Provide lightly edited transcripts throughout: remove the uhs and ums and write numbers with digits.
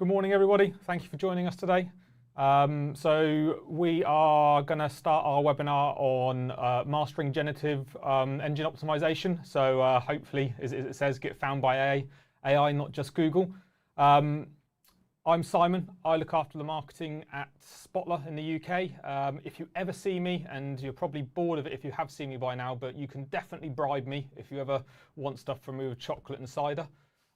Good morning, everybody. Thank you for joining us today. So we are going to start our webinar on mastering generative engine optimization. So hopefully, as it says, get found by AI, not just Google. I'm Simon. I look after the marketing at Spotler in the UK. If you ever see me, and you're probably bored of it if you have seen me by now, but you can definitely bribe me if you ever want stuff from me with chocolate and cider.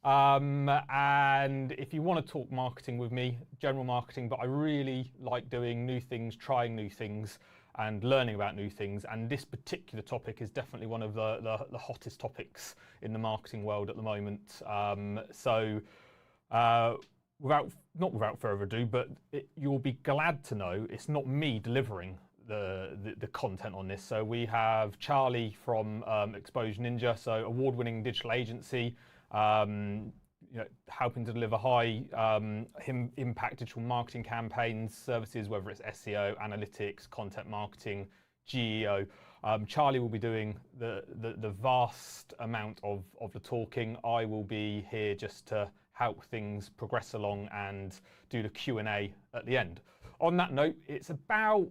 And if you want to talk marketing with me, general marketing, but I really like doing new things, trying new things and learning about new things. And this particular topic is definitely one of the hottest topics in the marketing world at the moment. Not without further ado, but you'll be glad to know it's not me delivering the content on this. So we have Charlie from Exposure Ninja, so award-winning digital agency, helping to deliver high impact digital marketing campaigns, services, whether it's SEO, analytics, content marketing, GEO. Charlie will be doing the vast amount of the talking. I will be here just to help things progress along and do the Q&A at the end. On that note, it's about,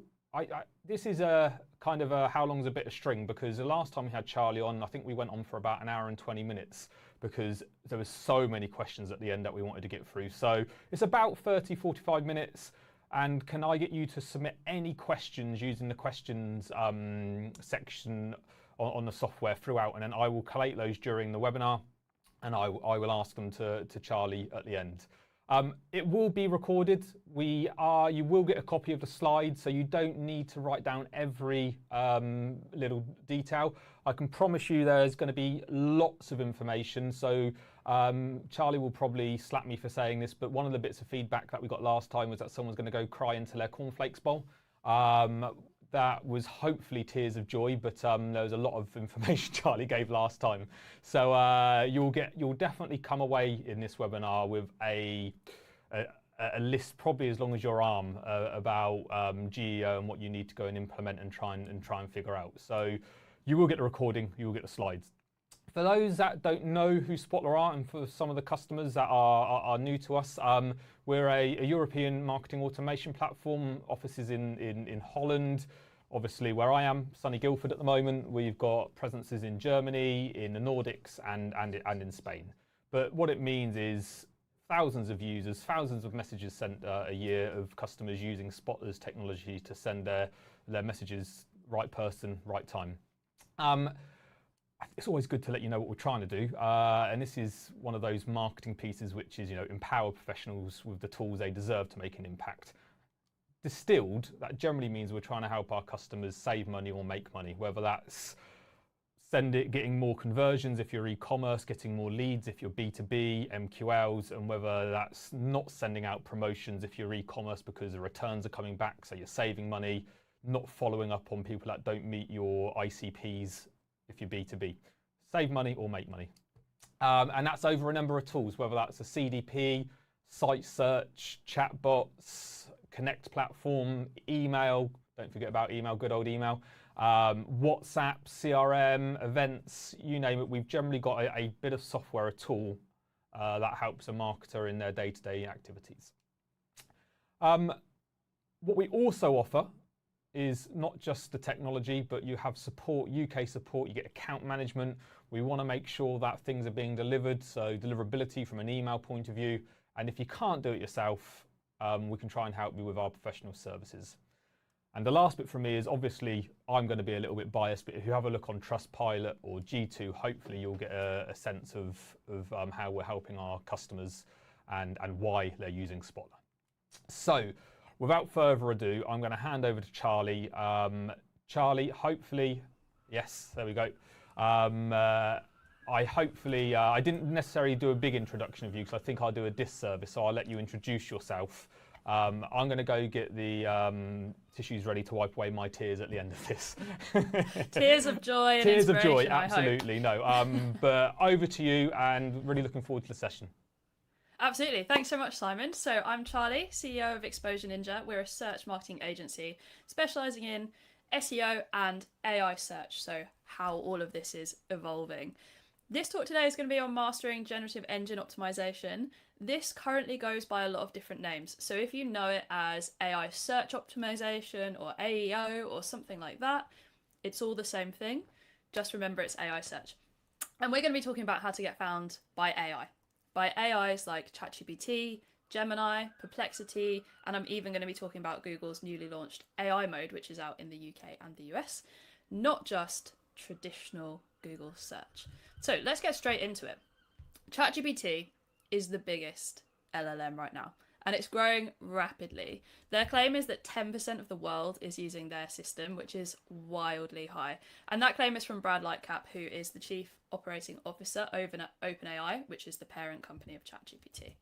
this is a kind of a how long's a bit of string, because the last time we had Charlie on, I think we went on for about an hour and 20 minutes because there was so many questions at the end that we wanted to get through. So it's about 30, 45 minutes. And can I get you to submit any questions using the questions section on the software throughout, and then I will collate those during the webinar and I will ask them to Charlie at the end. It will be recorded. You will get a copy of the slides, so you don't need to write down every little detail. I can promise you there's going to be lots of information. So Charlie will probably slap me for saying this, but one of the bits of feedback that we got last time was that someone's going to go cry into their cornflakes bowl. That was hopefully tears of joy, but there was a lot of information Charlie gave last time. So you'll definitely come away in this webinar with a list probably as long as your arm about GEO and what you need to go and implement and try and figure out. So you will get the recording, you will get the slides. For those that don't know who Spotler are, and for some of the customers that are new to us, we're a European marketing automation platform, offices in Holland, obviously where I am, sunny Guildford at the moment. We've got presences in Germany, in the Nordics, and in Spain. But what it means is thousands of users, thousands of messages sent a year of customers using Spotler's technology to send their messages, right person, right time. It's always good to let you know what we're trying to do, and this is one of those marketing pieces which is, empower professionals with the tools they deserve to make an impact. Distilled, that generally means we're trying to help our customers save money or make money, whether that's getting more conversions if you're e-commerce, getting more leads if you're B2B, MQLs, and whether that's not sending out promotions if you're e-commerce because the returns are coming back, so you're saving money, not following up on people that don't meet your ICPs if you're B2B. Save money or make money. And that's over a number of tools, whether that's a CDP, site search, chatbots, Connect platform, email, don't forget about email, good old email, WhatsApp, CRM, events, you name it. We've generally got a bit of software, a tool that helps a marketer in their day-to-day activities. What we also offer is not just the technology, but you have support, UK support, you get account management. We want to make sure that things are being delivered, so deliverability from an email point of view. And if you can't do it yourself, we can try and help you with our professional services. And the last bit from me is, obviously, I'm going to be a little bit biased, but if you have a look on Trustpilot or G2, hopefully you'll get a sense of how we're helping our customers and why they're using Spotler. So, without further ado, I'm going to hand over to Charlie. Charlie, hopefully, yes, there we go. I didn't necessarily do a big introduction of you because I think I'll do a disservice, so I'll let you introduce yourself. I'm going to go get the tissues ready to wipe away my tears at the end of this. Tears of joy and tears of joy, inspiration, absolutely, no. But over to you, and really looking forward to the session. Absolutely. Thanks so much, Simon. So I'm Charlie, CEO of Exposure Ninja. We're a search marketing agency specialising in SEO and AI search, so how all of this is evolving. This talk today is going to be on mastering generative engine optimization. This currently goes by a lot of different names. So if you know it as AI Search Optimisation or AEO or something like that, it's all the same thing. Just remember it's AI Search. And we're going to be talking about how to get found by AI. By AIs like ChatGPT, Gemini, Perplexity, and I'm even going to be talking about Google's newly launched AI mode, which is out in the UK and the US, not just traditional Google search. So let's get straight into it. ChatGPT is the biggest LLM right now, and it's growing rapidly. Their claim is that 10% of the world is using their system, which is wildly high. And that claim is from Brad Lightcap, who is the Chief Operating Officer over at OpenAI, which is the parent company of ChatGPT.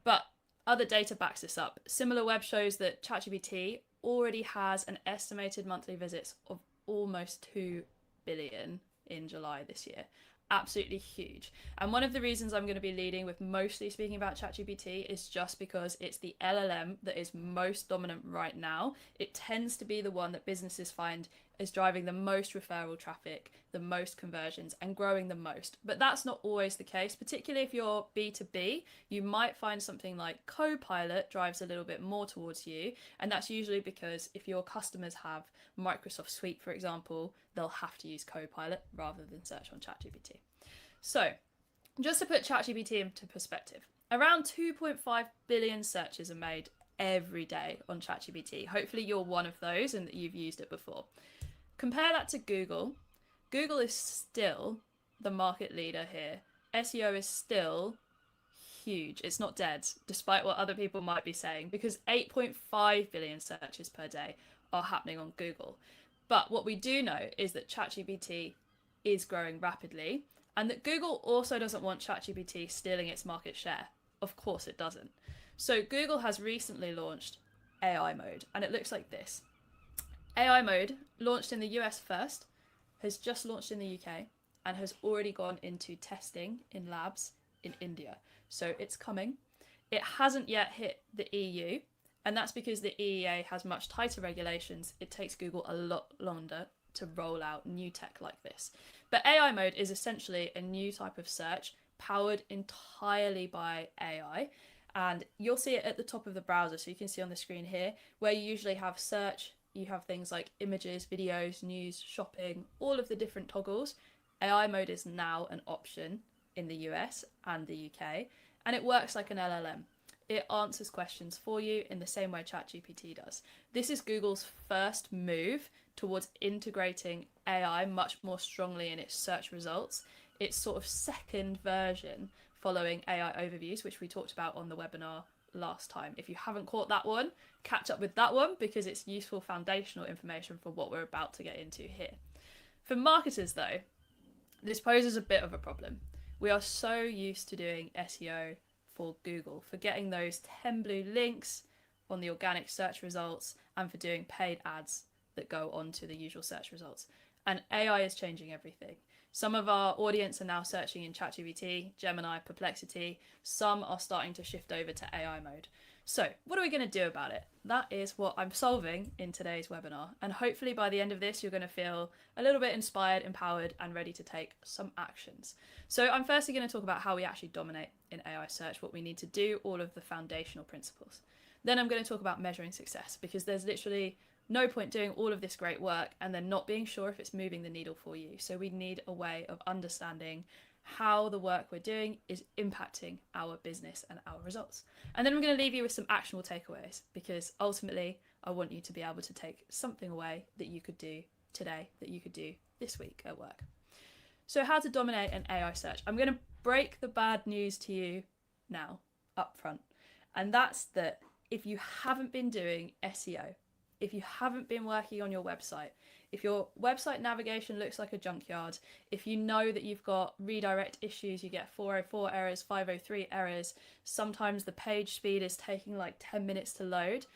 But other data backs this up. SimilarWeb shows that ChatGPT already has an estimated monthly visits of almost 2 billion in July this year. Absolutely huge. And one of the reasons I'm going to be leading with mostly speaking about ChatGPT is just because it's the LLM that is most dominant right now. It tends to be the one that businesses find is driving the most referral traffic, the most conversions, and growing the most. But that's not always the case, particularly if you're B2B. You might find something like Copilot drives a little bit more towards you. And that's usually because if your customers have Microsoft Suite, for example, they'll have to use Copilot rather than search on ChatGPT. So just to put ChatGPT into perspective, around 2.5 billion searches are made every day on ChatGPT. Hopefully you're one of those and that you've used it before. Compare that to Google. Google is still the market leader here. SEO is still huge. It's not dead, despite what other people might be saying, because 8.5 billion searches per day are happening on Google. But what we do know is that ChatGPT is growing rapidly, and that Google also doesn't want ChatGPT stealing its market share. Of course it doesn't. So Google has recently launched AI mode, and it looks like this. AI mode, launched in the US first, has just launched in the UK, and has already gone into testing in labs in India. So it's coming. It hasn't yet hit the EU, and that's because the EEA has much tighter regulations. It takes Google a lot longer to roll out new tech like this. But AI mode is essentially a new type of search powered entirely by AI. And you'll see it at the top of the browser. So you can see on the screen here, where you usually have search, you have things like images, videos, news, shopping, all of the different toggles. AI mode is now an option in the US and the UK, and it works like an LLM. It answers questions for you in the same way ChatGPT does. This is Google's first move towards integrating AI much more strongly in its search results. It's sort of second version following AI overviews, which we talked about on the webinar last time. If you haven't caught that one, catch up with that one because it's useful foundational information for what we're about to get into here. For marketers though, this poses a bit of a problem. We are so used to doing SEO for Google, for getting those 10 blue links on the organic search results and for doing paid ads that go onto the usual search results. And AI is changing everything. Some of our audience are now searching in ChatGPT, Gemini, Perplexity. Some are starting to shift over to AI mode. So what are we going to do about it? That is what I'm solving in today's webinar. And hopefully by the end of this, you're going to feel a little bit inspired, empowered, and ready to take some actions. So I'm firstly going to talk about how we actually dominate in AI search, what we need to do, all of the foundational principles. Then I'm going to talk about measuring success, because there's literally no point doing all of this great work and then not being sure if it's moving the needle for you. So we need a way of understanding how the work we're doing is impacting our business and our results. And then I'm going to leave you with some actionable takeaways, because ultimately I want you to be able to take something away that you could do today, that you could do this week at work. So how to dominate an AI search. I'm going to break the bad news to you now up front. And that's that if you haven't been doing SEO, if you haven't been working on your website, if your website navigation looks like a junkyard, if you know that you've got redirect issues, you get 404 errors, 503 errors, sometimes the page speed is taking like 10 minutes to load,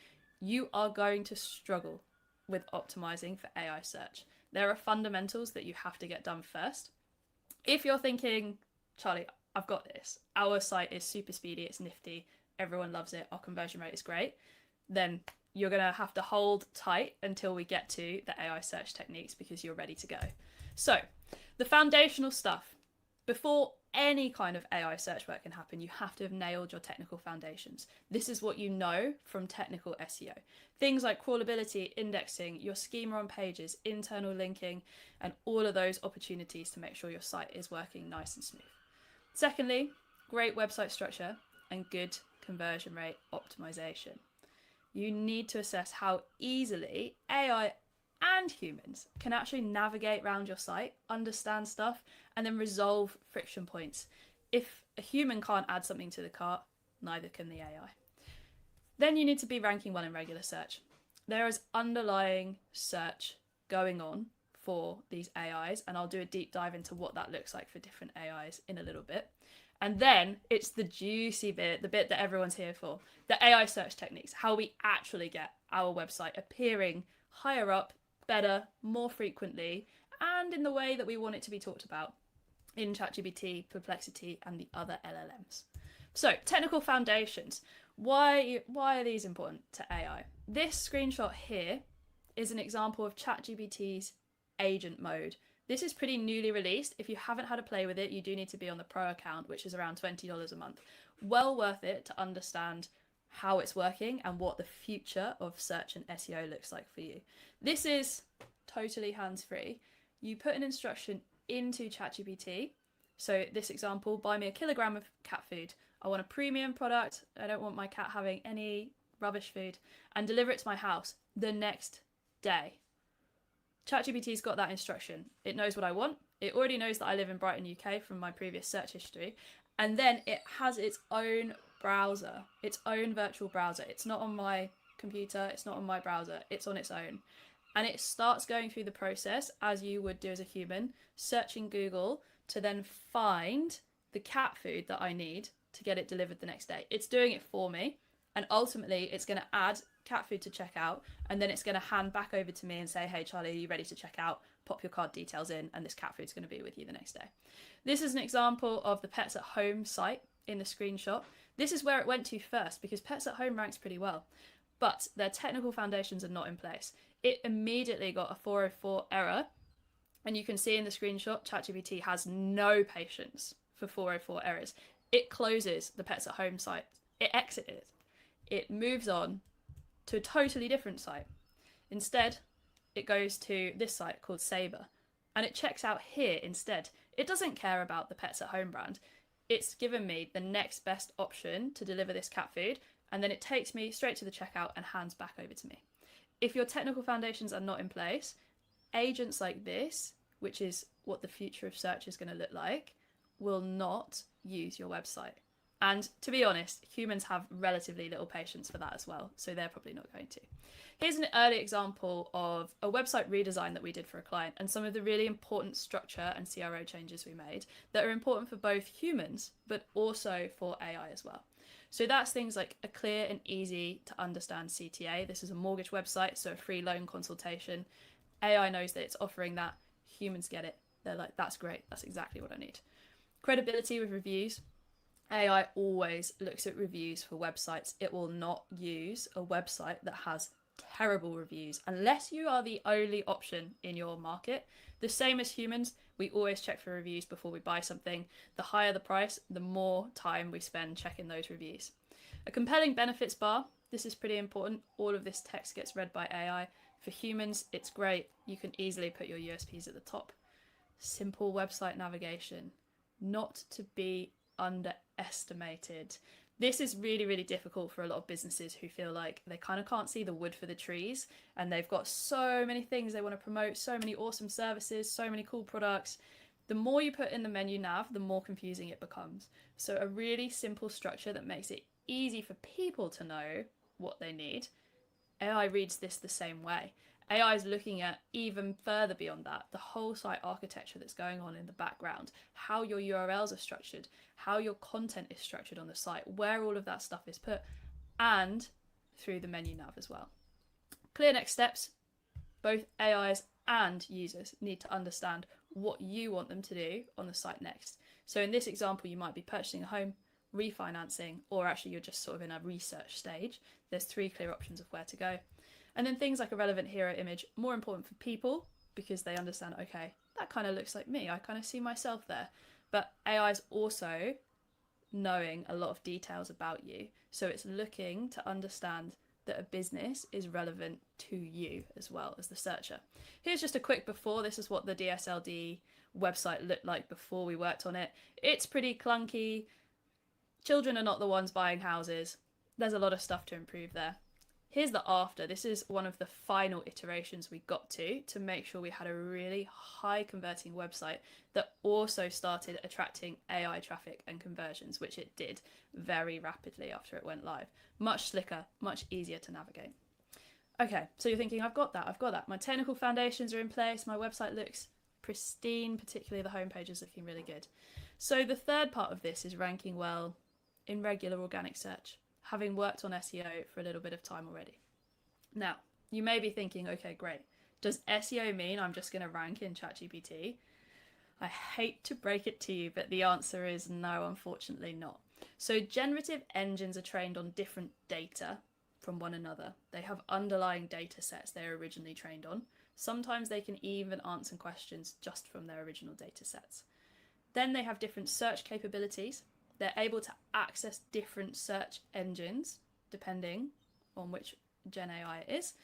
you are going to struggle with optimizing for AI search. There are fundamentals that you have to get done first. If you're thinking, Charlie, I've got this, our site is super speedy, it's nifty, everyone loves it, our conversion rate is great, then you're going to have to hold tight until we get to the AI search techniques, because you're ready to go. So the foundational stuff, Before any kind of AI search work can happen, you have to have nailed your technical foundations. This is what you know from technical SEO. Things like crawlability, indexing, your schema on pages, internal linking, and all of those opportunities to make sure your site is working nice and smooth. Secondly, great website structure and good conversion rate optimization. You need to assess how easily AI and humans can actually navigate around your site, understand stuff, and then resolve friction points. If a human can't add something to the cart, neither can the AI. Then you need to be ranking well in regular search. There is underlying search going on for these AIs, and I'll do a deep dive into what that looks like for different AIs in a little bit. And then it's the juicy bit, the bit that everyone's here for, the AI search techniques, how we actually get our website appearing higher up, better, more frequently, and in the way that we want it to be talked about in ChatGPT, Perplexity, and the other LLMs. So, technical foundations. Why are these important to AI? This screenshot here is an example of ChatGPT's agent mode. This is pretty newly released. If you haven't had a play with it, you do need to be on the pro account, which is around $20 a month. Well worth it to understand how it's working and what the future of search and SEO looks like for you. This is totally hands-free. You put an instruction into ChatGPT. So this example, buy me a kilogram of cat food. I want a premium product. I don't want my cat having any rubbish food, and deliver it to my house the next day. ChatGPT's got that instruction. It knows what I want. It already knows that I live in Brighton, UK from my previous search history. And then it has its own browser, its own virtual browser. It's not on my computer. It's not on my browser. It's on its own. And it starts going through the process as you would do as a human, searching Google to then find the cat food that I need to get it delivered the next day. It's doing it for me. And ultimately, it's going to add cat food to checkout, and then it's going to hand back over to me and say, hey, Charlie, are you ready to check out? Pop your card details in, and this cat food's going to be with you the next day. This is an example of the Pets at Home site in the screenshot. This is where it went to first, because Pets at Home ranks pretty well, but their technical foundations are not in place. It immediately got a 404 error, and you can see in the screenshot, ChatGPT has no patience for 404 errors. It closes the Pets at Home site. It exits it. It moves on to a totally different site. Instead, it goes to this site called Sabre, and it checks out here instead. It doesn't care about the Pets at Home brand. It's given me the next best option to deliver this cat food, and then it takes me straight to the checkout and hands back over to me. If your technical foundations are not in place, agents like this, which is what the future of search is going to look like, will not use your website. And to be honest, humans have relatively little patience for that as well, so they're probably not going to. Here's an early example of a website redesign that we did for a client and some of the really important structure and CRO changes we made that are important for both humans, but also for AI as well. So that's things like a clear and easy to understand CTA. This is a mortgage website, so a free loan consultation. AI knows that it's offering that. Humans get it. They're like, that's great. That's exactly what I need. Credibility with reviews. AI always looks at reviews for websites. It will not use a website that has terrible reviews unless you are the only option in your market. The same as humans, we always check for reviews before we buy something. The higher the price, the more time we spend checking those reviews. A compelling benefits bar. This is pretty important. All of this text gets read by AI. For humans, it's great. You can easily put your USPs at the top. Simple website navigation. Not to be underestimated. This is really, really difficult for a lot of businesses who feel like they kind of can't see the wood for the trees, and they've got so many things they want to promote, so many awesome services, so many cool products. The more you put in the menu nav, the more confusing it becomes. So a really simple structure that makes it easy for people to know what they need. AI reads this the same way. AI is looking at even further beyond that, the whole site architecture that's going on in the background, how your URLs are structured, how your content is structured on the site, where all of that stuff is put, and through the menu nav as well. Clear next steps. Both AIs and users need to understand what you want them to do on the site next. So in this example, you might be purchasing a home, refinancing, or actually you're just sort of in a research stage. There's 3 clear options of where to go. And then things like a relevant hero image, more important for people because they understand, okay, that kind of looks like me. I kind of see myself there. But AI is also knowing a lot of details about you. So it's looking to understand that a business is relevant to you as well as the searcher. Here's just a quick before. This is what the DSLD website looked like before we worked on it. It's pretty clunky. Children are not the ones buying houses. There's a lot of stuff to improve there. Here's the after. This is one of the final iterations we got to make sure we had a really high converting website that also started attracting AI traffic and conversions, which it did very rapidly after it went live. Much slicker, much easier to navigate. Okay, so you're thinking, I've got that. My technical foundations are in place. My website looks pristine, particularly the homepage is looking really good. So the third part of this is ranking well in regular organic search, having worked on SEO for a little bit of time already. Now, you may be thinking, okay, great. Does SEO mean I'm just going to rank in ChatGPT? I hate to break it to you, but the answer is no, unfortunately not. So generative engines are trained on different data from one another. They have underlying data sets they're originally trained on. Sometimes they can even answer questions just from their original data sets. Then they have different search capabilities. They're able to access different search engines depending on which Gen AI it is,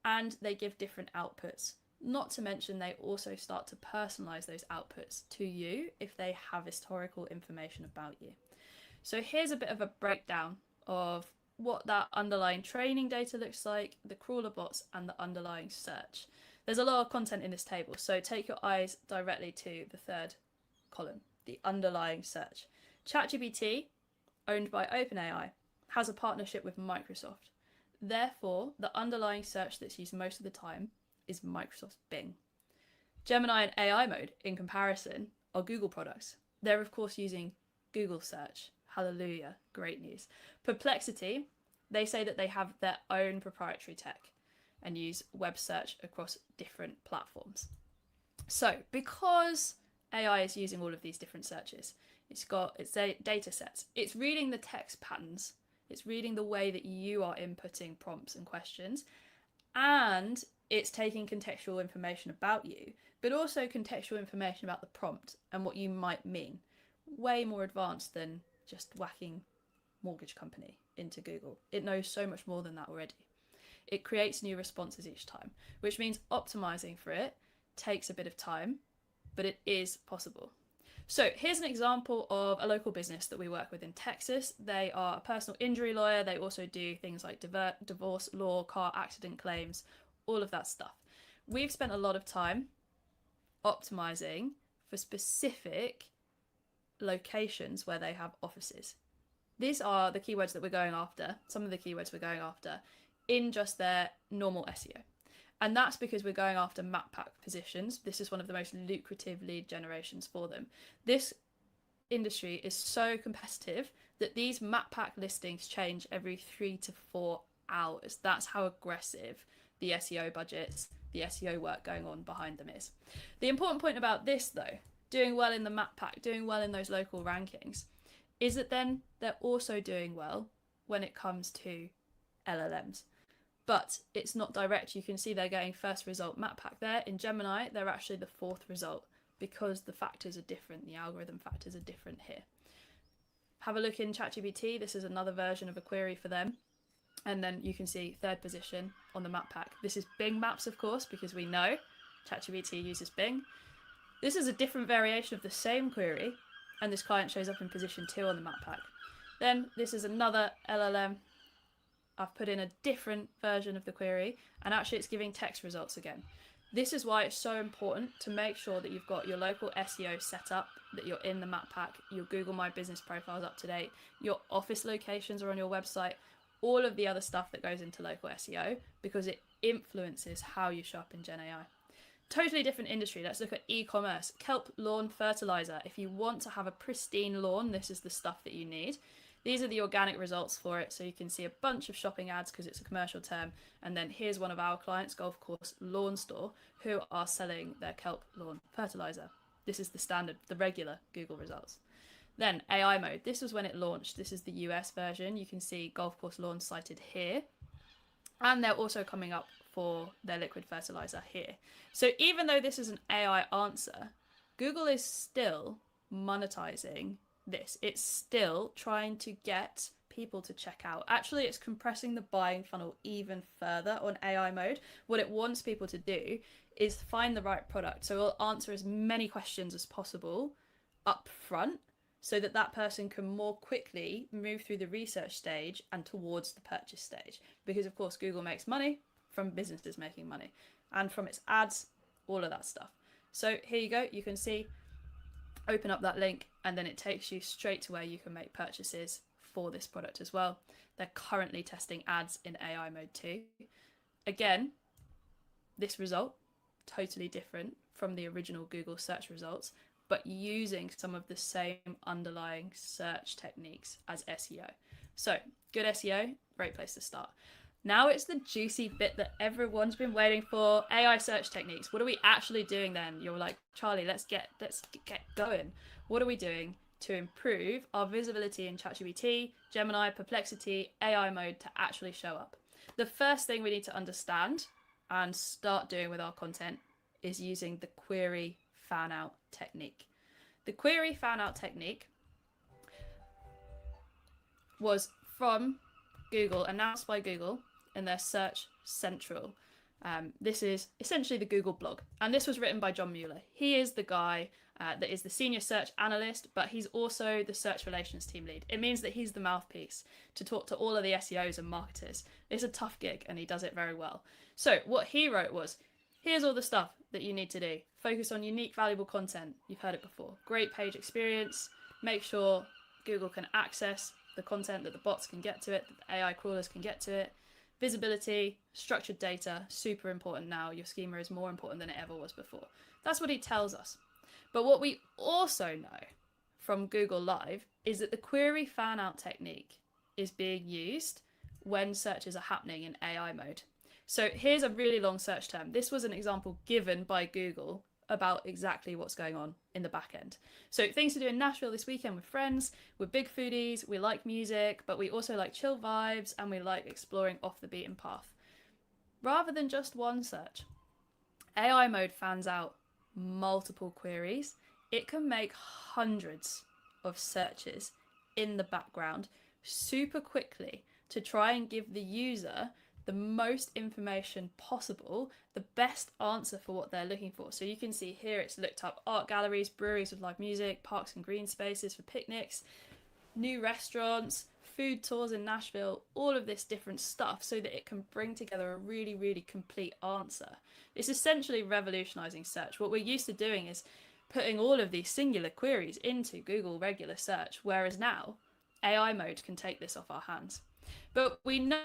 and they give different outputs. Not to mention they also start to personalize those outputs to you if they have historical information about you. So here's a bit of a breakdown of what that underlying training data looks like, the crawler bots, and the underlying search. There's a lot of content in this table, so take your eyes directly to the third column, the underlying search. ChatGPT, owned by OpenAI, has a partnership with Microsoft. Therefore, the underlying search that's used most of the time is Microsoft's Bing. Gemini and AI mode, in comparison, are Google products. They're, of course, using Google search. Hallelujah, great news. Perplexity, they say that they have their own proprietary tech and use web search across different platforms. So, because AI is using all of these different searches, it's got its data sets. It's reading the text patterns. It's reading the way that you are inputting prompts and questions. And it's taking contextual information about you, but also contextual information about the prompt and what you might mean. Way more advanced than just whacking mortgage company into Google. It knows so much more than that already. It creates new responses each time, which means optimizing for it takes a bit of time, but it is possible. So here's an example of a local business that we work with in Texas. They are a personal injury lawyer. They also do things like divorce law, car accident claims, all of that stuff. We've spent a lot of time optimizing for specific locations where they have offices. These are the keywords that we're going after, some of the keywords we're going after in just their normal SEO. And that's because we're going after map pack positions. This is one of the most lucrative lead generations for them. This industry is so competitive that these map pack listings change every 3 to 4 hours. That's how aggressive the SEO budgets, the SEO work going on behind them is. The important point about this though, doing well in the map pack, doing well in those local rankings, is that then they're also doing well when it comes to LLMs. But it's not direct. You can see they're getting first result map pack there. In Gemini, they're actually the fourth result because the factors are different. The algorithm factors are different here. Have a look in ChatGPT. This is another version of a query for them. And then you can see third position on the map pack. This is Bing Maps, of course, because we know ChatGPT uses Bing. This is a different variation of the same query, and this client shows up in position 2 on the map pack. Then this is another LLM. I've put in a different version of the query, and actually it's giving text results again. This is why it's so important to make sure that you've got your local SEO set up, that you're in the map pack, your Google My Business profile's up to date, your office locations are on your website, all of the other stuff that goes into local SEO, because it influences how you show up in Gen AI. Totally different industry. Let's look at e-commerce. Kelp lawn fertilizer. If you want to have a pristine lawn, this is the stuff that you need. These are the organic results for it, so you can see a bunch of shopping ads because it's a commercial term. And then here's one of our clients, Golf Course Lawn Store, who are selling their kelp lawn fertilizer. This is the standard, the regular Google results. Then AI mode. This was when it launched. This is the US version. You can see Golf Course Lawn cited here. And they're also coming up for their liquid fertilizer here. So even though this is an AI answer, Google is still monetizing this. It's still trying to get people to check out. Actually, it's compressing the buying funnel even further on AI mode. What it wants people to do is find the right product. So it'll answer as many questions as possible up front so that that person can more quickly move through the research stage and towards the purchase stage. Because of course, Google makes money from businesses making money and from its ads, all of that stuff. So here you go. You can see, open up that link, and then it takes you straight to where you can make purchases for this product as well. They're currently testing ads in AI mode too. Again, this result, totally different from the original Google search results, but using some of the same underlying search techniques as SEO. So good SEO, great place to start. Now it's the juicy bit that everyone's been waiting for, AI search techniques. What are we actually doing then? You're like, Charlie, let's get going. What are we doing to improve our visibility in ChatGPT, Gemini, Perplexity, AI mode to actually show up? The first thing we need to understand and start doing with our content is using the query fan out technique. The query fan out technique was from Google, announced by Google in their Search Central. This is essentially the Google blog, and this was written by John Mueller. He is the guy that is the senior search analyst, but he's also the search relations team lead. It means that he's the mouthpiece to talk to all of the SEOs and marketers. It's a tough gig, and he does it very well. So what he wrote was, here's all the stuff that you need to do. Focus on unique, valuable content. You've heard it before. Great page experience. Make sure Google can access the content, that the bots can get to it, that the AI crawlers can get to it. Visibility, structured data, super important now. Your schema is more important than it ever was before. That's what he tells us. But what we also know from Google Live is that the query fan out technique is being used when searches are happening in AI mode. So here's a really long search term. This was an example given by Google about exactly what's going on in the back end. So things to do in Nashville this weekend with friends. We're big foodies, we like music, but we also like chill vibes and we like exploring off the beaten path. Rather than just one search, AI mode fans out multiple queries. It can make hundreds of searches in the background super quickly to try and give the user the most information possible, the best answer for what they're looking for. So you can see here it's looked up art galleries, breweries with live music, parks and green spaces for picnics, new restaurants, food tours in Nashville, all of this different stuff so that it can bring together a really, really complete answer. It's essentially revolutionizing search. What we're used to doing is putting all of these singular queries into Google regular search, whereas now AI mode can take this off our hands. But we know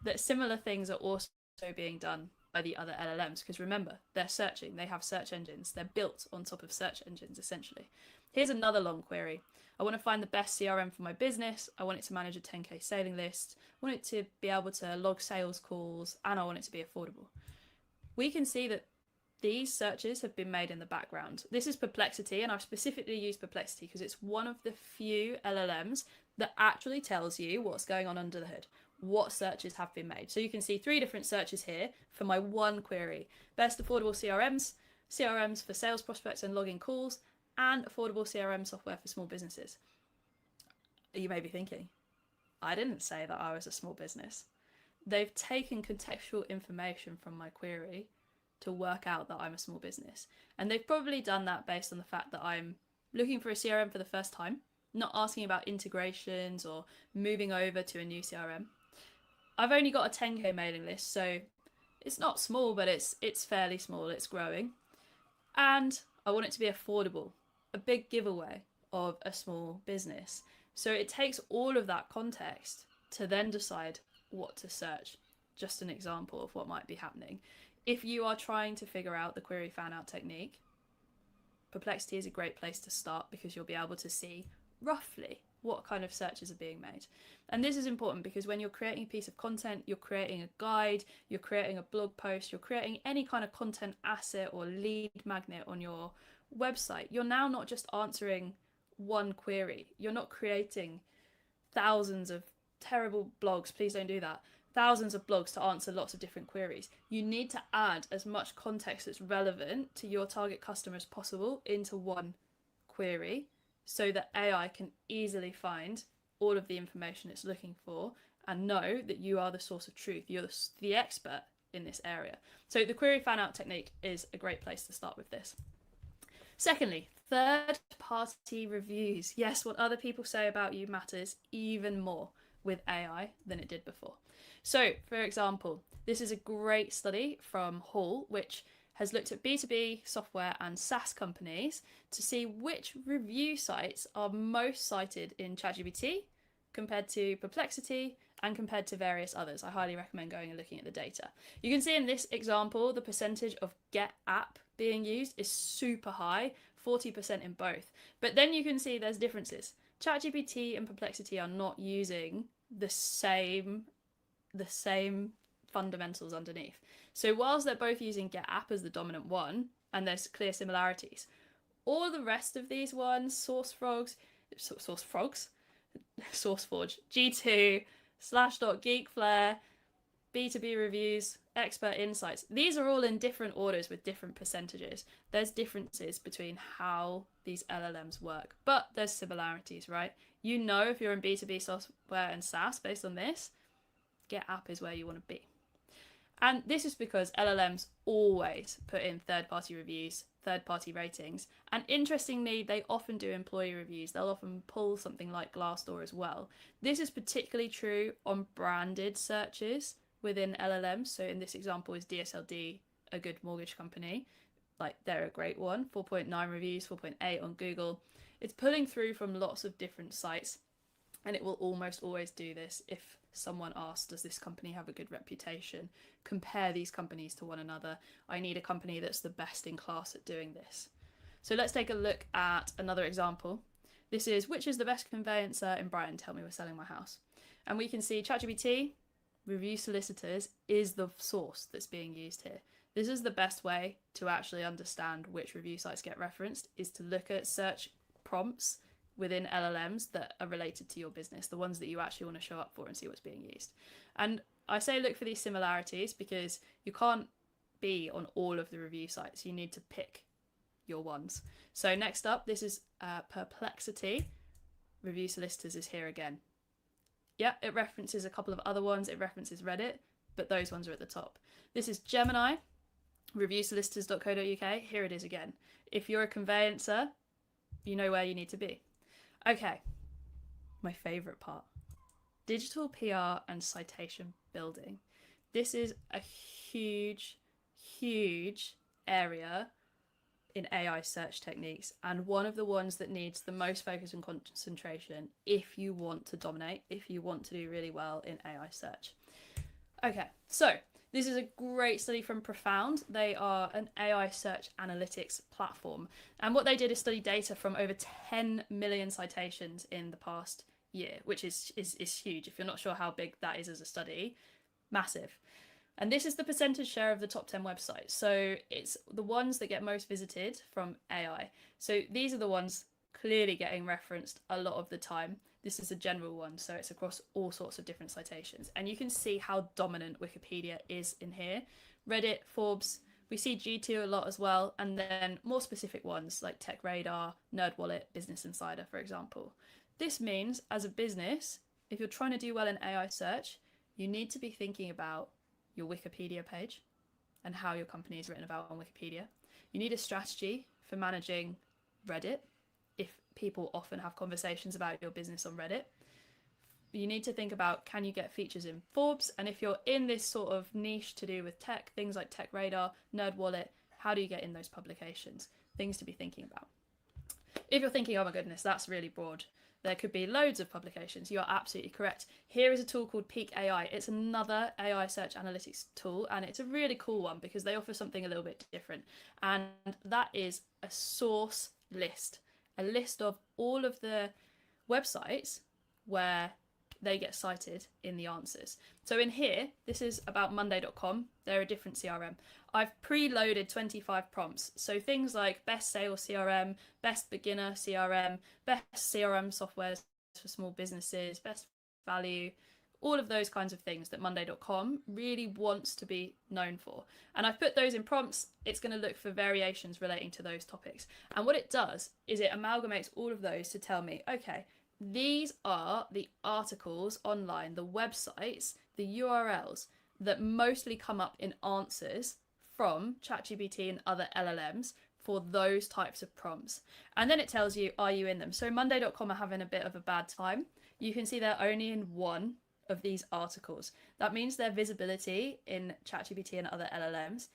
that similar things are also being done by the other LLMs, because remember, they're searching, they have search engines, they're built on top of search engines essentially. Here's another long query. I want to find the best CRM for my business, I want it to manage a 10k sailing list, I want it to be able to log sales calls, and I want it to be affordable. We can see that these searches have been made in the background. This is Perplexity, and I've specifically used Perplexity because it's one of the few LLMs that actually tells you what's going on under the hood, what searches have been made. So you can see 3 different searches here for my one query. Best affordable CRMs, CRMs for sales prospects and logging calls, and affordable CRM software for small businesses. You may be thinking, I didn't say that I was a small business. They've taken contextual information from my query to work out that I'm a small business. And they've probably done that based on the fact that I'm looking for a CRM for the first time, not asking about integrations or moving over to a new CRM. I've only got a 10k mailing list, so it's not small, but it's fairly small, it's growing. And I want it to be affordable, a big giveaway of a small business. So it takes all of that context to then decide what to search. Just an example of what might be happening. If you are trying to figure out the query fan out technique, Perplexity is a great place to start because you'll be able to see roughly what kind of searches are being made. And this is important because when you're creating a piece of content, you're creating a guide, you're creating a blog post, you're creating any kind of content asset or lead magnet on your website, you're now not just answering one query. You're not creating thousands of terrible blogs, please don't do that, thousands of blogs to answer lots of different queries. You need to add as much context that's relevant to your target customer as possible into one query so that AI can easily find all of the information it's looking for and know that you are the source of truth. You're the expert in this area. So the query fan out technique is a great place to start with this. Secondly, third-party reviews. Yes, what other people say about you matters even more with AI than it did before. So, for example, this is a great study from Hall, which has looked at B2B software and SaaS companies to see which review sites are most cited in ChatGPT compared to Perplexity and compared to various others. I highly recommend going and looking at the data. You can see in this example, the percentage of get app being used is super high, 40% in both. But then you can see there's differences. ChatGPT and Perplexity are not using the same fundamentals underneath. So whilst they're both using get app as the dominant one, and there's clear similarities, all the rest of these ones, SourceForge, G2, Slashdot, Geekflare, B2B reviews, expert insights, these are all in different orders with different percentages. There's differences between how these LLMs work, but there's similarities, right? You know, if you're in B2B software and SaaS based on this, get app is where you want to be. And this is because LLMs always put in third-party reviews, third-party ratings. And interestingly, they often do employee reviews. They'll often pull something like Glassdoor as well. This is particularly true on branded searches within LLMs. So in this example is DSLD, a good mortgage company. Like, they're a great one, 4.9 reviews, 4.8 on Google. It's pulling through from lots of different sites. And it will almost always do this if someone asks, does this company have a good reputation? Compare these companies to one another. I need a company that's the best in class at doing this. So let's take a look at another example. This is, which is the best conveyancer in Brighton? Tell me we're selling my house. And we can see ChatGPT, review solicitors, is the source that's being used here. This is the best way to actually understand which review sites get referenced, is to look at search prompts within LLMs that are related to your business, the ones that you actually want to show up for and see what's being used. And I say look for these similarities because you can't be on all of the review sites. You need to pick your ones. So next up, this is Perplexity. Review solicitors is here again. Yeah, it references a couple of other ones. It references Reddit, but those ones are at the top. This is Gemini, reviewsolicitors.co.uk. Here it is again. If you're a conveyancer, you know where you need to be. Okay, my favourite part. Digital PR and citation building. This is a huge, huge area in AI search techniques, and one of the ones that needs the most focus and concentration if you want to dominate, if you want to do really well in AI search. Okay, so this is a great study from Profound. They are an AI search analytics platform. And what they did is study data from over 10 million citations in the past year, which is huge. If you're not sure how big that is as a study, massive. And this is the percentage share of the top 10 websites. So it's the ones that get most visited from AI. So these are the ones clearly getting referenced a lot of the time. This is a general one, so it's across all sorts of different citations. And you can see how dominant Wikipedia is in here. Reddit, Forbes, we see G2 a lot as well, and then more specific ones like TechRadar, NerdWallet, Business Insider, for example. This means, as a business, if you're trying to do well in AI search, you need to be thinking about your Wikipedia page and how your company is written about on Wikipedia. You need a strategy for managing Reddit, if people often have conversations about your business on Reddit. You need to think about, can you get features in Forbes? And if you're in this sort of niche to do with tech, things like TechRadar, NerdWallet, how do you get in those publications? Things to be thinking about. If you're thinking, oh my goodness, that's really broad, there could be loads of publications. You are absolutely correct. Here is a tool called Peak AI. It's another AI search analytics tool, and it's a really cool one because they offer something a little bit different. And that is a source list, a list of all of the websites where they get cited in the answers. So in here, this is about monday.com. They're a different CRM. I've preloaded 25 prompts. So things like best sales CRM, best beginner CRM, best CRM software for small businesses, best value, all of those kinds of things that Monday.com really wants to be known for. And I've put those in prompts. It's going to look for variations relating to those topics. And what it does is it amalgamates all of those to tell me, okay, these are the articles online, the websites, the URLs that mostly come up in answers from ChatGPT and other LLMs for those types of prompts. And then it tells you, are you in them? So Monday.com are having a bit of a bad time. You can see they're only in one of these articles. That means their visibility in ChatGPT and other LLMs,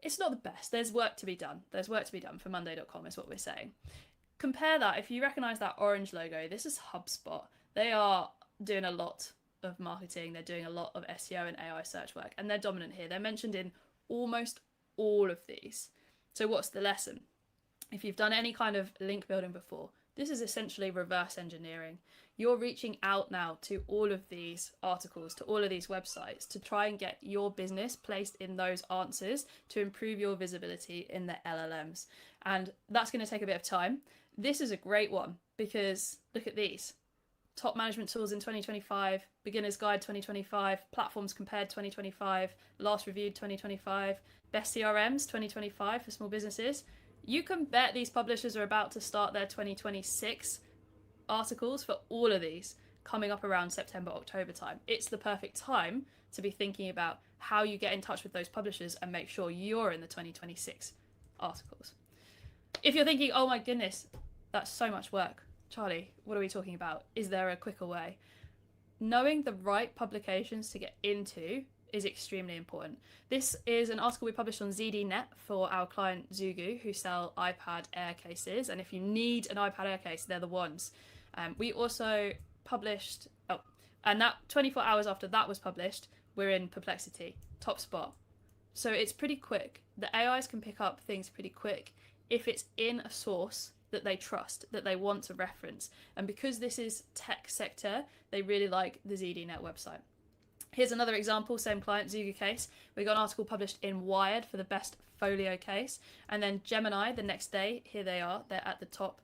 it's not the best. There's work to be done. There's work to be done for Monday.com is what we're saying. Compare that, if you recognize that orange logo, this is HubSpot. They are doing a lot of marketing. They're doing a lot of SEO and AI search work, and they're dominant here. They're mentioned in almost all of these. So what's the lesson? If you've done any kind of link building before, this is essentially reverse engineering. You're reaching out now to all of these articles, to all of these websites to try and get your business placed in those answers to improve your visibility in the LLMs. And that's going to take a bit of time. This is a great one because look at these. Top management tools in 2025, beginner's guide 2025, platforms compared 2025, last reviewed 2025, best CRMs 2025 for small businesses. You can bet these publishers are about to start their 2026 articles for all of these coming up around September, October time. It's the perfect time to be thinking about how you get in touch with those publishers and make sure you're in the 2026 articles. If you're thinking, oh my goodness, that's so much work, Charlie, what are we talking about? Is there a quicker way? Knowing the right publications to get into is extremely important. This is an article we published on ZDNet for our client Zugu, who sell iPad Air cases. And if you need an iPad Air case, they're the ones. We also published, and that 24 hours after that was published, we're in Perplexity, top spot. So it's pretty quick. The AIs can pick up things pretty quick if it's in a source that they trust, that they want to reference. And because this is tech sector, they really like the ZDNet website. Here's another example, same client, Zugu case. We got an article published in Wired for the best folio case. And then Gemini, the next day, here they are, they're at the top.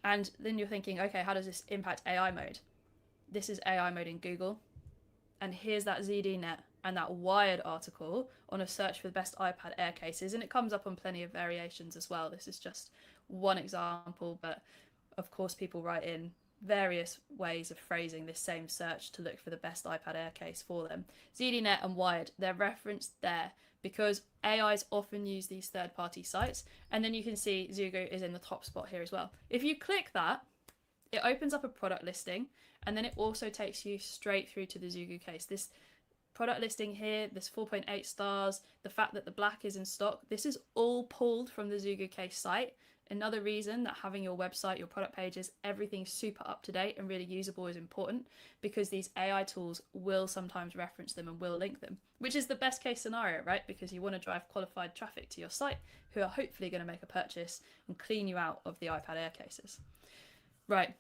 And then you're thinking, okay, how does this impact AI mode? This is AI mode in Google. And here's that ZDNet and that Wired article on a search for the best iPad Air cases. And it comes up on plenty of variations as well. This is just one example, but of course people write in various ways of phrasing this same search to look for the best iPad Air case for them. ZDNet and Wired, they're referenced there because AIs often use these third-party sites. And then you can see Zugu is in the top spot here as well. If you click that, it opens up a product listing, and then it also takes you straight through to the Zugu case. This product listing here, this 4.8 stars, the fact that the black is in stock, this is all pulled from the Zugu case site. Another reason that having your website, your product pages, everything super up to date and really usable is important, because these AI tools will sometimes reference them and will link them, which is the best case scenario, right? Because you want to drive qualified traffic to your site who are hopefully going to make a purchase and clean you out of the iPad Air cases. Right.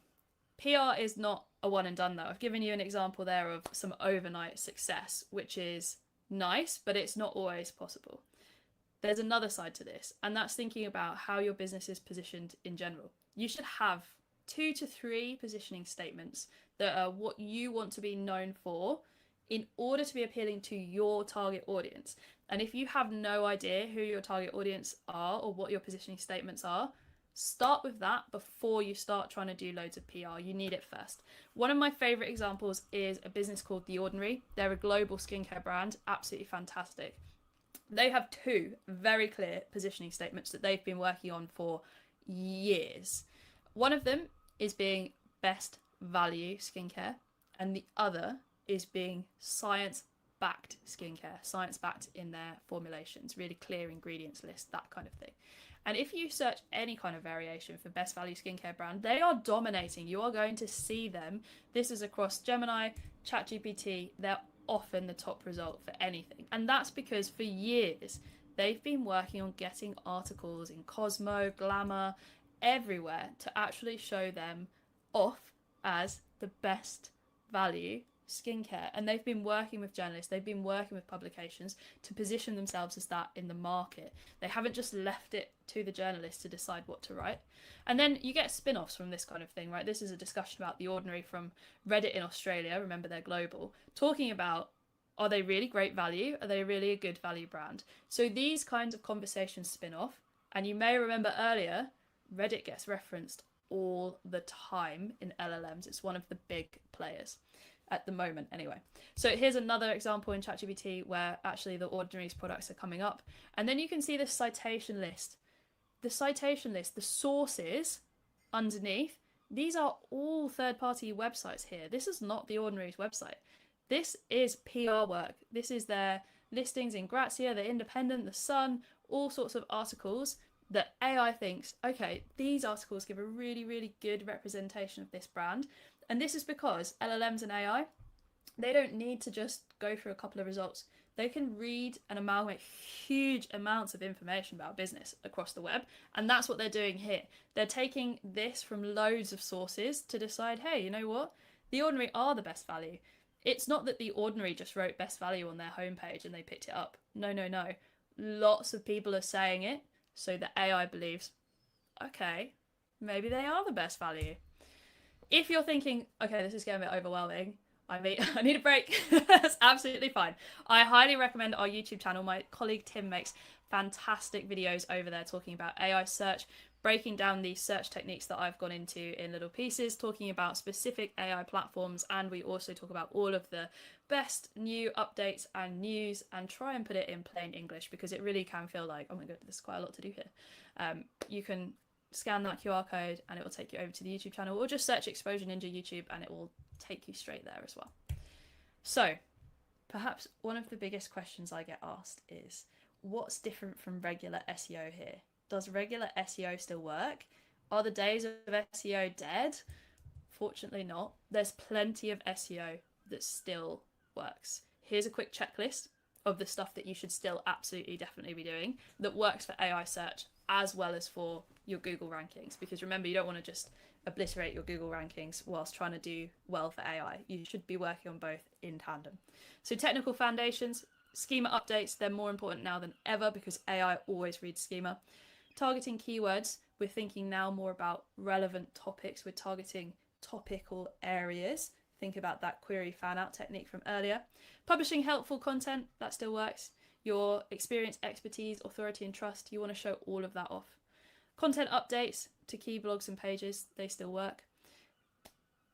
PR is not a one and done though. I've given you an example there of some overnight success, which is nice, but it's not always possible. There's another side to this, and that's thinking about how your business is positioned in general. You should have 2 to 3 positioning statements that are what you want to be known for in order to be appealing to your target audience. And if you have no idea who your target audience are or what your positioning statements are, start with that before you start trying to do loads of PR. You need it first. One of my favorite examples is a business called The Ordinary. They're a global skincare brand, absolutely fantastic. They have 2 very clear positioning statements that they've been working on for years. One of them is being best value skincare, and the other is being science-backed skincare, science-backed in their formulations, really clear ingredients list, that kind of thing. And if you search any kind of variation for best value skincare brand, they are dominating. You are going to see them. This is across Gemini, ChatGPT. They're often the top result for anything. And that's because for years, they've been working on getting articles in Cosmo, Glamour, everywhere to actually show them off as the best value skincare, and they've been working with journalists, they've been working with publications to position themselves as that in the market. They haven't just left it to the journalists to decide what to write. And then you get spin-offs from this kind of thing, right? This is a discussion about The Ordinary from Reddit in Australia, remember they're global, talking about, are they really great value? Are they really a good value brand? So these kinds of conversations spin off. And you may remember earlier, Reddit gets referenced all the time in LLMs. It's one of the big players at the moment anyway. So here's another example in ChatGPT where actually the Ordinary's products are coming up. And then you can see this citation list. The citation list, the sources underneath, these are all third-party websites here. This is not the Ordinary's website. This is PR work. This is their listings in Grazia, The Independent, The Sun, all sorts of articles that AI thinks, okay, these articles give a really, really good representation of this brand. And this is because LLMs and AI, they don't need to just go through a couple of results. They can read and amalgamate huge amounts of information about business across the web. And that's what they're doing here. They're taking this from loads of sources to decide, hey, you know what? The Ordinary are the best value. It's not that The Ordinary just wrote best value on their homepage and they picked it up. No, no, no. Lots of people are saying it, so the AI believes, okay, maybe they are the best value. If you're thinking, okay, this is getting a bit overwhelming, I need a break, that's absolutely fine. I highly recommend our YouTube channel. My colleague Tim makes fantastic videos over there talking about AI search, breaking down these search techniques that I've gone into in little pieces, talking about specific AI platforms, and we also talk about all of the best new updates and news and try and put it in plain English because it really can feel like, oh my god, there's quite a lot to do here. You can scan that QR code and it will take you over to the YouTube channel, or just search Exposure Ninja YouTube and it will take you straight there as well. So perhaps one of the biggest questions I get asked is, what's different from regular SEO here? Does regular SEO still work? Are the days of SEO dead? Fortunately not. There's plenty of SEO that still works. Here's a quick checklist of the stuff that you should still absolutely definitely be doing that works for AI search as well as for your Google rankings. Because remember, you don't want to just obliterate your Google rankings whilst trying to do well for AI. You should be working on both in tandem. So technical foundations, schema updates, they're more important now than ever because AI always reads schema. Targeting keywords, we're thinking now more about relevant topics. We're targeting topical areas. Think about that query fan out technique from earlier. Publishing helpful content, that still works. Your experience, expertise, authority and trust, you want to show all of that off. Content updates to key blogs and pages, they still work.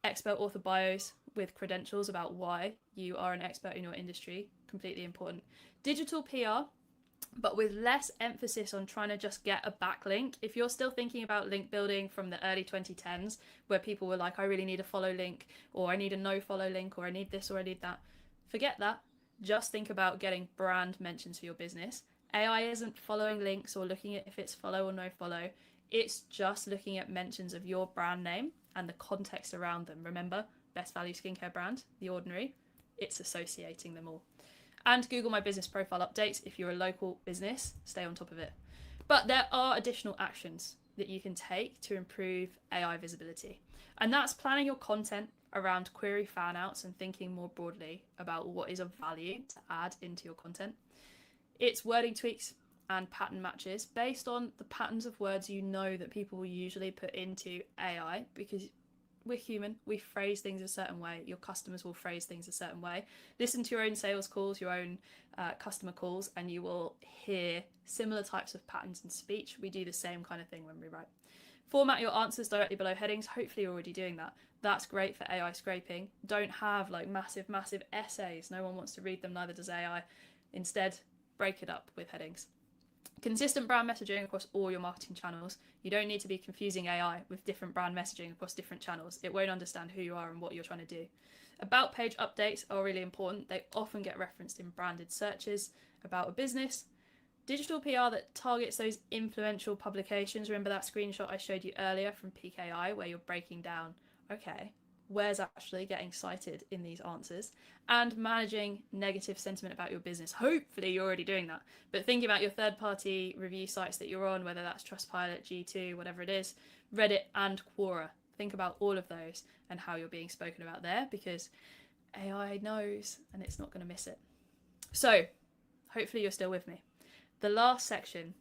Expert author bios with credentials about why you are an expert in your industry, completely important. Digital PR, but with less emphasis on trying to just get a backlink. If you're still thinking about link building from the early 2010s, where people were like, I really need a follow link, or I need a no follow link, or I need this, or I need that, forget that. Just think about getting brand mentions for your business. AI isn't following links or looking at if it's follow or no follow. It's just looking at mentions of your brand name and the context around them. Remember, best value skincare brand, The Ordinary, it's associating them all. And Google My Business profile updates. If you're a local business, stay on top of it. But there are additional actions that you can take to improve AI visibility. And that's planning your content around query fan outs and thinking more broadly about what is of value to add into your content. It's wording tweaks and pattern matches based on the patterns of words you know that people will usually put into AI, because we're human, we phrase things a certain way, your customers will phrase things a certain way. Listen to your own sales calls, your own customer calls, and you will hear similar types of patterns in speech. We do the same kind of thing when we write. Format your answers directly below headings. Hopefully you're already doing that. That's great for AI scraping. Don't have like massive essays. No one wants to read them, neither does AI. Instead, break it up with headings. Consistent brand messaging across all your marketing channels. You don't need to be confusing AI with different brand messaging across different channels. It won't understand who you are and what you're trying to do. About page updates are really important. They often get referenced in branded searches about a business. Digital PR that targets those influential publications. Remember that screenshot I showed you earlier from PKI where you're breaking down, okay, where's actually getting cited in these answers, and managing negative sentiment about your business. Hopefully you're already doing that, but thinking about your third-party review sites that you're on, whether that's Trustpilot, G2, whatever it is, Reddit and Quora. Think about all of those and how you're being spoken about there, because AI knows and it's not going to miss it. So hopefully you're still with me. The last section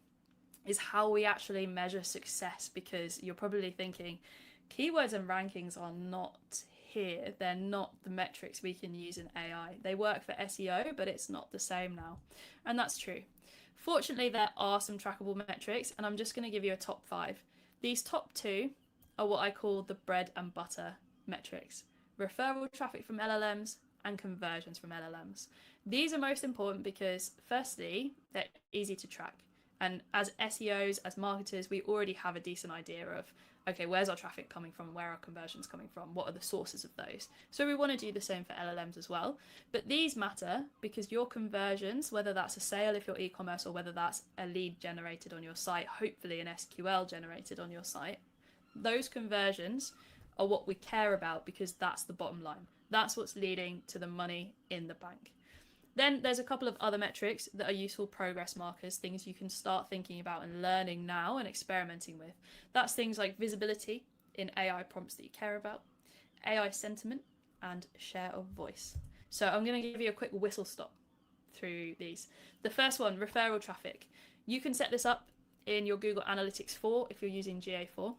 is how we actually measure success, because you're probably thinking keywords and rankings are not here. They're not the metrics we can use in AI. They work for SEO, but it's not the same now. And that's true. Fortunately, there are some trackable metrics, and I'm just going to give you a top 5. These top 2 are what I call the bread and butter metrics: referral traffic from LLMs and conversions from LLMs. These are most important because, firstly, they're easy to track. And as SEOs, as marketers, we already have a decent idea of, okay, where's our traffic coming from? Where are conversions coming from? What are the sources of those? So we want to do the same for LLMs as well. But these matter because your conversions, whether that's a sale if you're e-commerce or whether that's a lead generated on your site, hopefully an SQL generated on your site, those conversions are what we care about because that's the bottom line. That's what's leading to the money in the bank. Then there's a couple of other metrics that are useful progress markers, things you can start thinking about and learning now and experimenting with. That's things like visibility in AI prompts that you care about, AI sentiment, and share of voice. So I'm going to give you a quick whistle stop through these. The first one, referral traffic. You can set this up in your Google Analytics 4 if you're using GA4,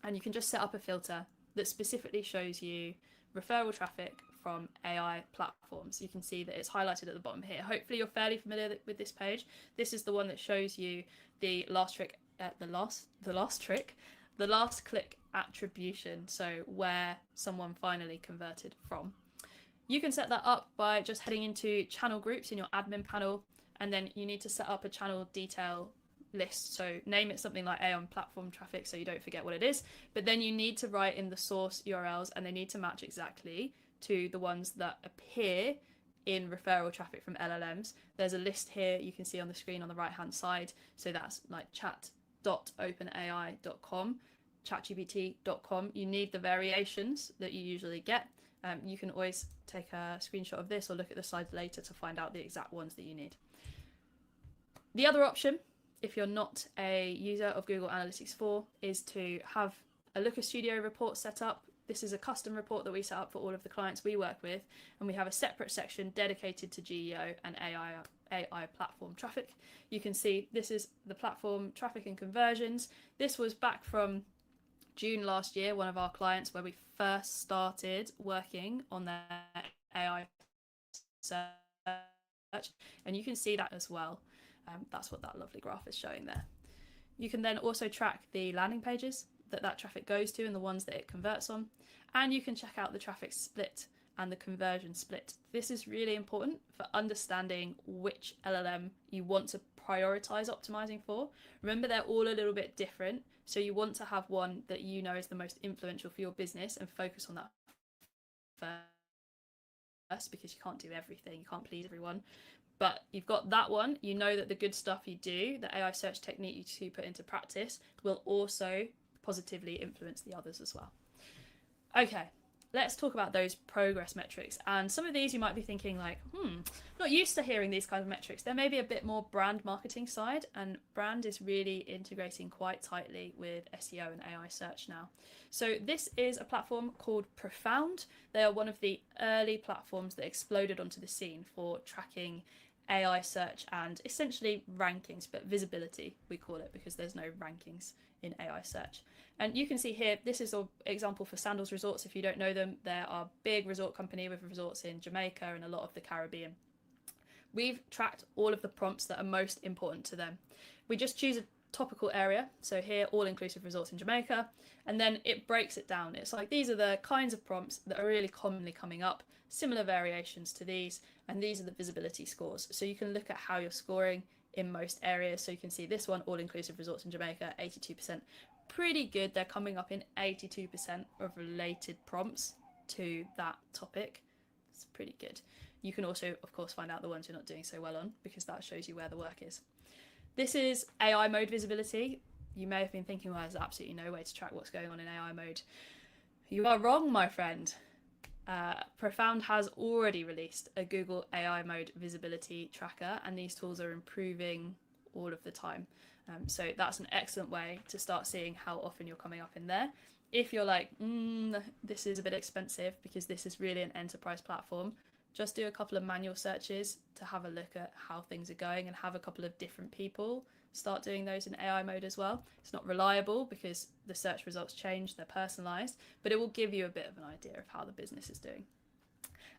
and you can just set up a filter that specifically shows you referral traffic from AI platforms. You can see that it's highlighted at the bottom here. Hopefully you're fairly familiar with this page. This is the one that shows you the last click attribution, so where someone finally converted from. You can set that up by just heading into channel groups in your admin panel, and then you need to set up a channel detail list. So name it something like AI platform traffic so you don't forget what it is, but then you need to write in the source URLs and they need to match exactly to the ones that appear in referral traffic from LLMs. There's a list here you can see on the screen on the right hand side. So that's like chat.openai.com, chatgpt.com. You need the variations that you usually get. You can always take a screenshot of this or look at the slides later to find out the exact ones that you need. The other option, if you're not a user of Google Analytics 4, is to have a Looker Studio report set up. This is a custom report that we set up for all of the clients we work with, and we have a separate section dedicated to GEO and AI platform traffic. You can see this is the platform traffic and conversions. This was back from June last year, one of our clients, where we first started working on their AI search, and you can see that as well. That's what that lovely graph is showing there. You can then also track the landing pages that traffic goes to and the ones that it converts on, and you can check out the traffic split and the conversion split. This is really important for understanding which LLM you want to prioritize optimizing for. Remember, they're all a little bit different, so you want to have one that you know is the most influential for your business and focus on that first, because you can't do everything, you can't please everyone. But you've got that one, you know that the good stuff you do, the AI search technique you put into practice, will also positively influence the others as well. Okay, let's talk about those progress metrics. And some of these you might be thinking like, not used to hearing these kinds of metrics. There may be a bit more brand marketing side, and brand is really integrating quite tightly with SEO and AI search now. So this is a platform called Profound. They are one of the early platforms that exploded onto the scene for tracking AI search and essentially rankings, but visibility we call it, because there's no rankings in AI search. And you can see here, this is an example for Sandals Resorts. If you don't know them, they are a big resort company with resorts in Jamaica and a lot of the Caribbean. We've tracked all of the prompts that are most important to them. We just choose a topical area. So here, all-inclusive resorts in Jamaica, and then it breaks it down. It's like, these are the kinds of prompts that are really commonly coming up, similar variations to these, and these are the visibility scores. So you can look at how you're scoring in most areas. So you can see this one, all-inclusive resorts in Jamaica, 82%. Pretty good. They're coming up in 82% of related prompts to that topic. It's pretty good. You can also, of course, find out the ones you're not doing so well on, because that shows you where the work is. This is AI mode visibility. You may have been thinking, well, there's absolutely no way to track what's going on in AI mode. You are wrong, my friend. Profound has already released a Google AI mode visibility tracker, and these tools are improving all of the time. So that's an excellent way to start seeing how often you're coming up in there. If you're like, this is a bit expensive because this is really an enterprise platform, just do a couple of manual searches to have a look at how things are going and have a couple of different people start doing those in AI mode as well. It's not reliable because the search results change, they're personalized, but it will give you a bit of an idea of how the business is doing.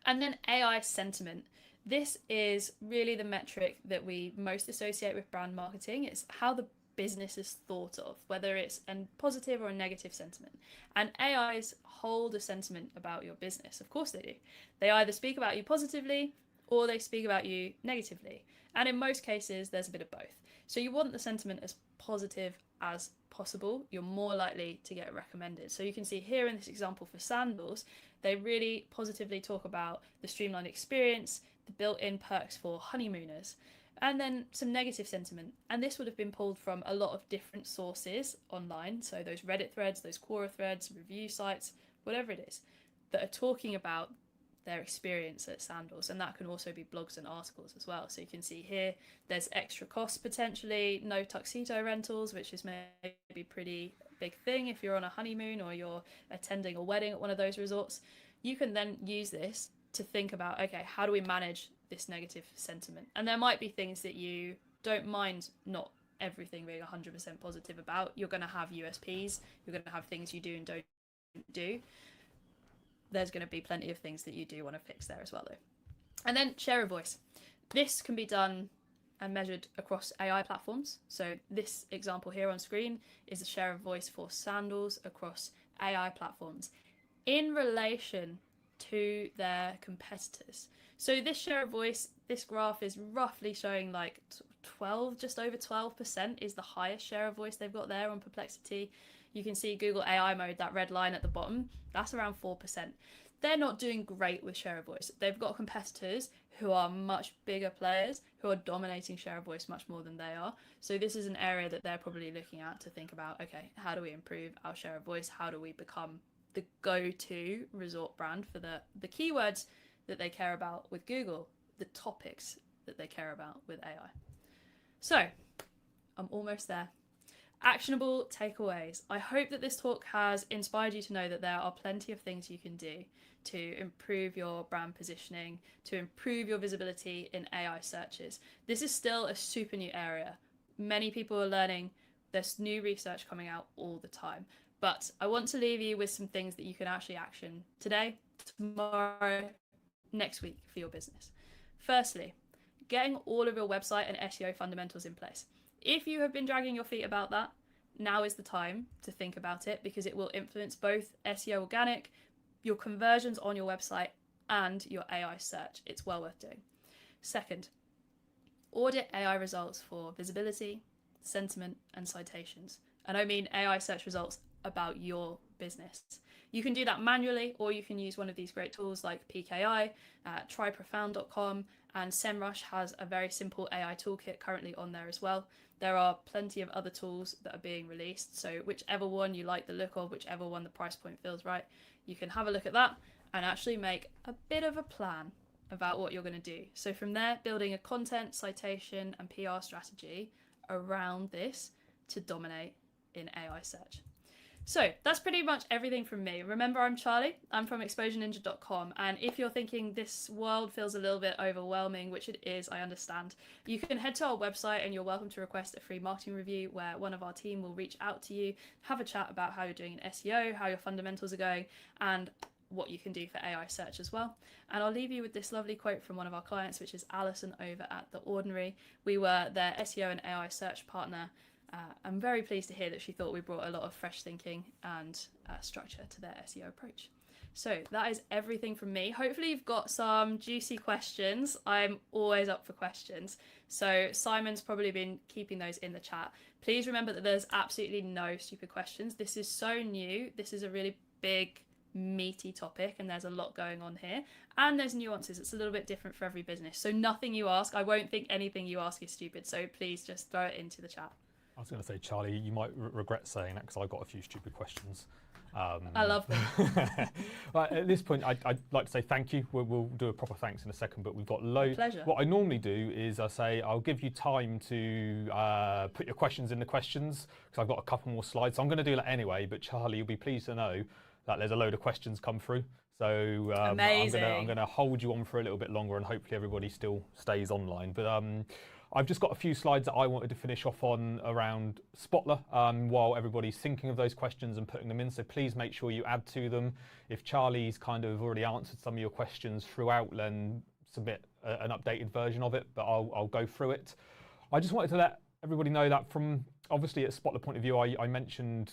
And then AI sentiment. This is really the metric that we most associate with brand marketing. It's how the business is thought of, whether it's a positive or a negative sentiment. And AIs hold a sentiment about your business. Of course they do. They either speak about you positively or they speak about you negatively. And in most cases, there's a bit of both. So you want the sentiment as positive as possible. You're more likely to get recommended. So you can see here in this example for sandals, they really positively talk about the streamlined experience, the built-in perks for honeymooners, and then some negative sentiment. And this would have been pulled from a lot of different sources online. So those Reddit threads, those Quora threads, review sites, whatever it is, that are talking about their experience at sandals. And that can also be blogs and articles as well. So you can see here, there's extra costs potentially, no tuxedo rentals, which is maybe pretty big thing if you're on a honeymoon or you're attending a wedding at one of those resorts. You can then use this to think about, okay, how do we manage this negative sentiment? And there might be things that you don't mind not everything being 100% positive about. You're going to have USPs, you're going to have things you do and don't do. There's going to be plenty of things that you do want to fix there as well though. And then share of voice. This can be done and measured across AI platforms. So this example here on screen is the share of voice for sandals across AI platforms in relation to their competitors. So this share of voice, this graph is roughly showing like 12, just over 12% is the highest share of voice they've got there on Perplexity. You can see Google AI mode, that red line at the bottom, that's around 4%. They're not doing great with share of voice. They've got competitors who are much bigger players who are dominating share of voice much more than they are. So this is an area that they're probably looking at to think about, okay, how do we improve our share of voice? How do we become the go-to resort brand for the keywords that they care about with Google, the topics that they care about with AI? So I'm almost there. Actionable takeaways. I hope that this talk has inspired you to know that there are plenty of things you can do to improve your brand positioning, to improve your visibility in AI searches. This is still a super new area. Many people are learning. There's new research coming out all the time. But I want to leave you with some things that you can actually action today, tomorrow, next week for your business. Firstly, getting all of your website and SEO fundamentals in place. If you have been dragging your feet about that, now is the time to think about it because it will influence both SEO organic, your conversions on your website, and your AI search. It's well worth doing. Second, audit AI results for visibility, sentiment, and citations. And I mean AI search results about your business. You can do that manually, or you can use one of these great tools like PKI, tryprofound.com, and SEMrush has a very simple AI toolkit currently on there as well. There are plenty of other tools that are being released, so whichever one you like the look of, whichever one the price point feels right, you can have a look at that and actually make a bit of a plan about what you're going to do. So from there, building a content, citation, and PR strategy around this to dominate in AI search. So that's pretty much everything from me. Remember, I'm Charlie. I'm from exposureninja.com. And if you're thinking this world feels a little bit overwhelming, which it is, I understand, you can head to our website and you're welcome to request a free marketing review where one of our team will reach out to you, have a chat about how you're doing in SEO, how your fundamentals are going, and what you can do for AI search as well. And I'll leave you with this lovely quote from one of our clients, which is Alison over at The Ordinary. We were their SEO and AI search partner. I'm very pleased to hear that she thought we brought a lot of fresh thinking and structure to their SEO approach. So that is everything from me. Hopefully you've got some juicy questions. I'm always up for questions. So Simon's probably been keeping those in the chat. Please remember that there's absolutely no stupid questions. This is so new. This is a really big, meaty topic and there's a lot going on here. And there's nuances. It's a little bit different for every business. So nothing you ask, I won't think anything you ask is stupid. So please just throw it into the chat. I was going to say, Charlie, you might regret saying that because I got a few stupid questions. I love them. Right, at this point, I'd like to say thank you. We'll do a proper thanks in a second, but we've got loads. Pleasure. What I normally do is I say I'll give you time to put your questions in the questions, because I've got a couple more slides. So I'm going to do that anyway, but Charlie, you'll be pleased to know that there's a load of questions come through. So Amazing. I'm going to hold you on for a little bit longer, and hopefully everybody still stays online. But I've just got a few slides that I wanted to finish off on around Spotler while everybody's thinking of those questions and putting them in. So please make sure you add to them. If Charlie's kind of already answered some of your questions throughout, then submit an updated version of it, but I'll go through it. I just wanted to let everybody know that from, obviously at Spotler point of view, I mentioned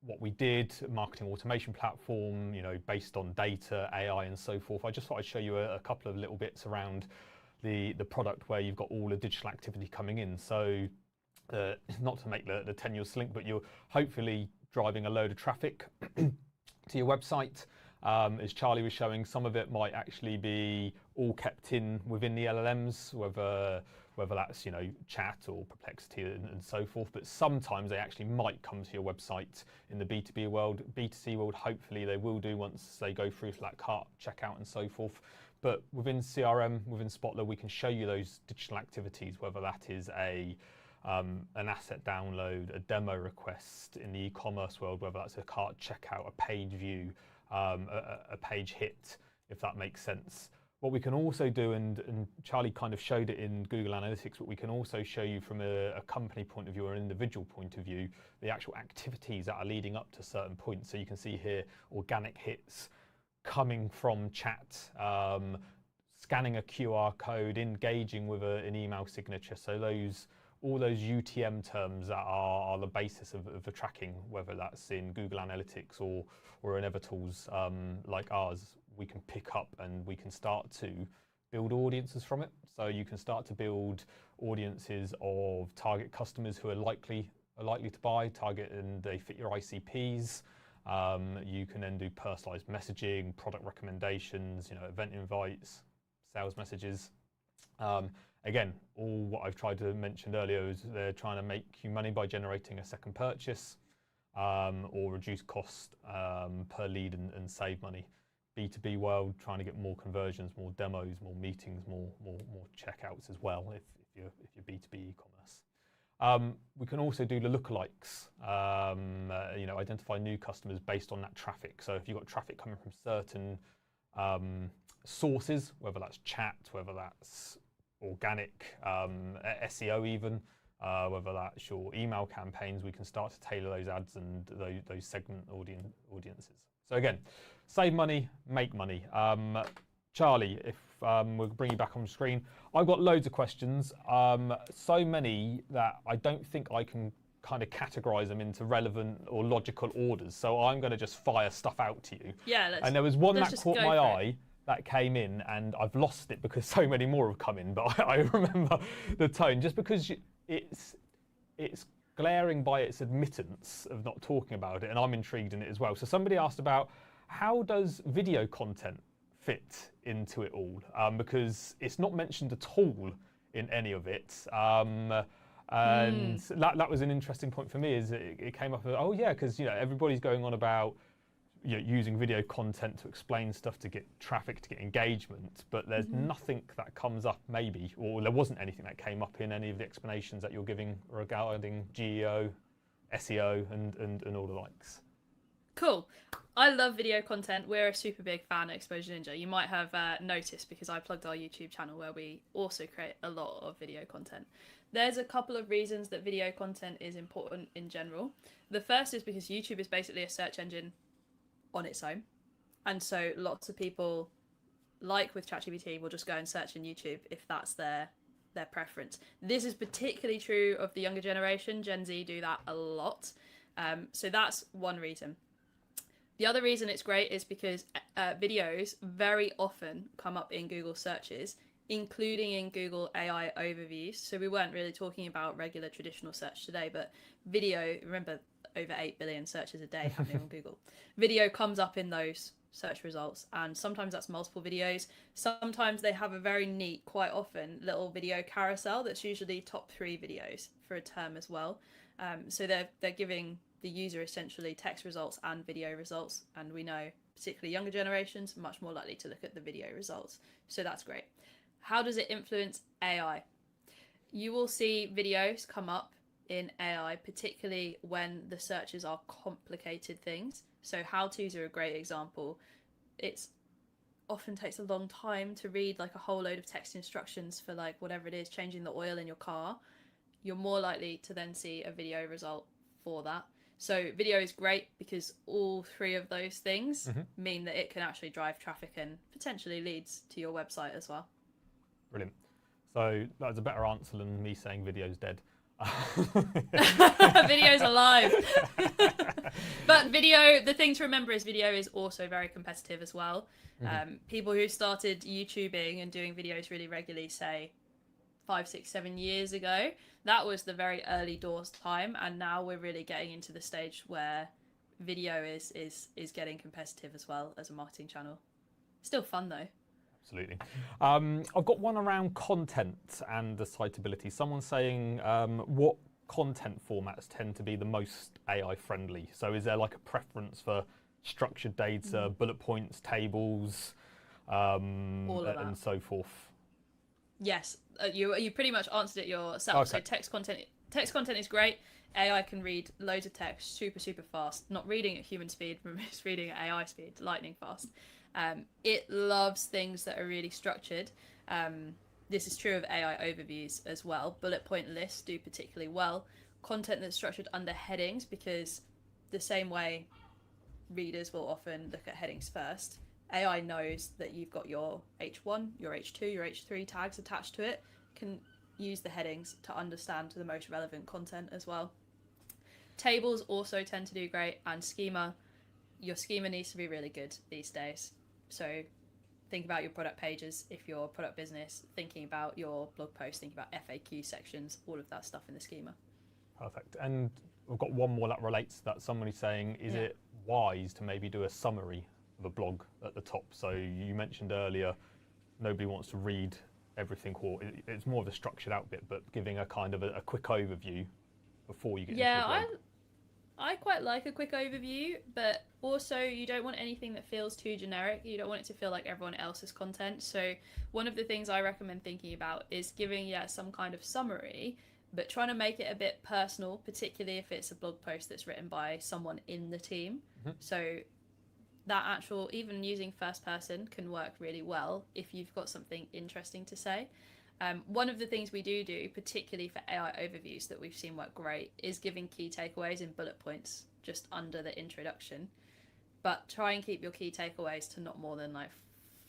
what we did, marketing automation platform, based on data, AI and so forth. I just thought I'd show you a couple of little bits around the product where you've got all the digital activity coming in. So not to make the tenuous link, but you're hopefully driving a load of traffic to your website. As Charlie was showing, some of it might actually be all kept in within the LLMs, whether that's Chat or Perplexity and so forth. But sometimes they actually might come to your website in the B2B world. B2C world, hopefully they will do once they go through to that cart checkout and so forth. But within CRM, within Spotler, we can show you those digital activities, whether that is an asset download, a demo request in the e-commerce world, whether that's a cart checkout, a page view, a page hit, if that makes sense. What we can also do, and Charlie kind of showed it in Google Analytics, but we can also show you from a company point of view or an individual point of view, the actual activities that are leading up to certain points. So you can see here organic hits coming from chat, scanning a QR code, engaging with an email signature. So all those UTM terms that are the basis of the tracking, whether that's in Google Analytics or in other tools like ours, we can pick up and we can start to build audiences from it. So you can start to build audiences of target customers who are likely to buy, target, and they fit your ICPs. You can then do personalized messaging, product recommendations, event invites, sales messages. Again, all what I've tried to mention earlier is they're trying to make you money by generating a second purchase or reduce cost per lead and save money. B2B world, trying to get more conversions, more demos, more meetings, more checkouts as well if you're B2B e-commerce. We can also do the lookalikes, identify new customers based on that traffic. So if you've got traffic coming from certain sources, whether that's chat, whether that's organic, SEO even, whether that's your email campaigns, we can start to tailor those ads and those segment audiences. So again, save money, make money. Charlie, if we'll bring you back on screen. I've got loads of questions, so many that I don't think I can kind of categorize them into relevant or logical orders. So I'm going to just fire stuff out to you. Yeah, and there was one that caught my eye that came in, and I've lost it because so many more have come in, but I remember the tone, just because it's glaring by its admittance of not talking about it, and I'm intrigued in it as well. So somebody asked about, how does video content fit into it all? Because it's not mentioned at all in any of it. And that was an interesting point for me, is it came up, oh yeah, because everybody's going on about using video content to explain stuff, to get traffic, to get engagement, but there's nothing that comes up maybe, or there wasn't anything that came up in any of the explanations that you're giving regarding GEO, SEO, and all the likes. Cool. I love video content. We're a super big fan of Exposure Ninja. You might have noticed, because I plugged our YouTube channel where we also create a lot of video content. There's a couple of reasons that video content is important in general. The first is because YouTube is basically a search engine on its own, and so lots of people, like with ChatGPT, will just go and search in YouTube if that's their preference. This is particularly true of the younger generation. Gen Z do that a lot, so that's one reason. The other reason it's great is because videos very often come up in Google searches, including in Google AI overviews. So we weren't really talking about regular traditional search today, but video, remember, over 8 billion searches a day happening on Google. Video comes up in those search results, and sometimes that's multiple videos. Sometimes they have a very neat, quite often, little video carousel that's usually top 3 videos for a term as well. So they're giving the user essentially text results and video results, and we know particularly younger generations much more likely to look at the video results, so that's great. How does it influence AI? You will see videos come up in AI, particularly when the searches are complicated things. So how-tos are a great example. It's often takes a long time to read like a whole load of text instructions for like whatever it is, changing the oil in your car. You're more likely to then see a video result for that. So video is great because all three of those things mean that it can actually drive traffic and potentially leads to your website as well. Brilliant. So that was a better answer than me saying video's dead. Video's alive. But video, the thing to remember is video is also very competitive as well. People who started YouTubing and doing videos really regularly, say 5, 6, 7 years ago, that was the very early doors time, and now we're really getting into the stage where video is getting competitive as well as a marketing channel. Still fun though. Absolutely. I've got one around content and the citability. Someone's saying what content formats tend to be the most AI friendly? So is there like a preference for structured data, bullet points, tables, all of that, and so forth? Yes, you pretty much answered it yourself. Okay. So text content is great. AI can read loads of text super fast. Not reading at human speed, it's reading at AI speed, lightning fast. It loves things that are really structured. This is true of AI overviews as well. Bullet point lists do particularly well. Content that's structured under headings, because the same way readers will often look at headings first, AI knows that you've got your H1, your H2, your H3 tags attached to it, can use the headings to understand the most relevant content as well. Tables also tend to do great, and schema. Your schema needs to be really good these days. So think about your product pages if you're a product business, thinking about your blog posts, thinking about FAQ sections, all of that stuff in the schema. Perfect. And we've got one more that relates to that. Somebody's saying, is it wise to maybe do a summary of a blog at the top? So you mentioned earlier, nobody wants to read everything, or it's more of a structured out bit, but giving a kind of a quick overview before you get into your blog. I quite like a quick overview, but also you don't want anything that feels too generic. You don't want it to feel like everyone else's content. So one of the things I recommend thinking about is giving some kind of summary, but trying to make it a bit personal, particularly if it's a blog post that's written by someone in the team. So that actual, even using first person can work really well if you've got something interesting to say. One of the things we do, particularly for AI overviews that we've seen work great, is giving key takeaways in bullet points just under the introduction. But try and keep your key takeaways to not more than like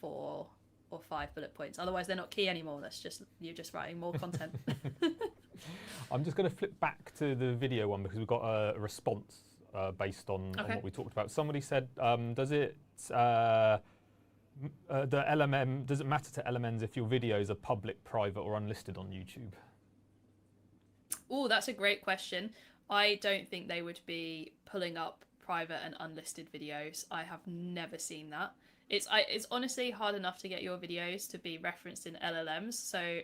4 or 5 bullet points. Otherwise, they're not key anymore. You're just writing more content. I'm just going to flip back to the video one because we've got a response based on what we talked about. Somebody said, does it matter to LMNs if your videos are public, private, or unlisted on YouTube? Oh, that's a great question. I don't think they would be pulling up private and unlisted videos. I have never seen that. It's honestly hard enough to get your videos to be referenced in LLMs, so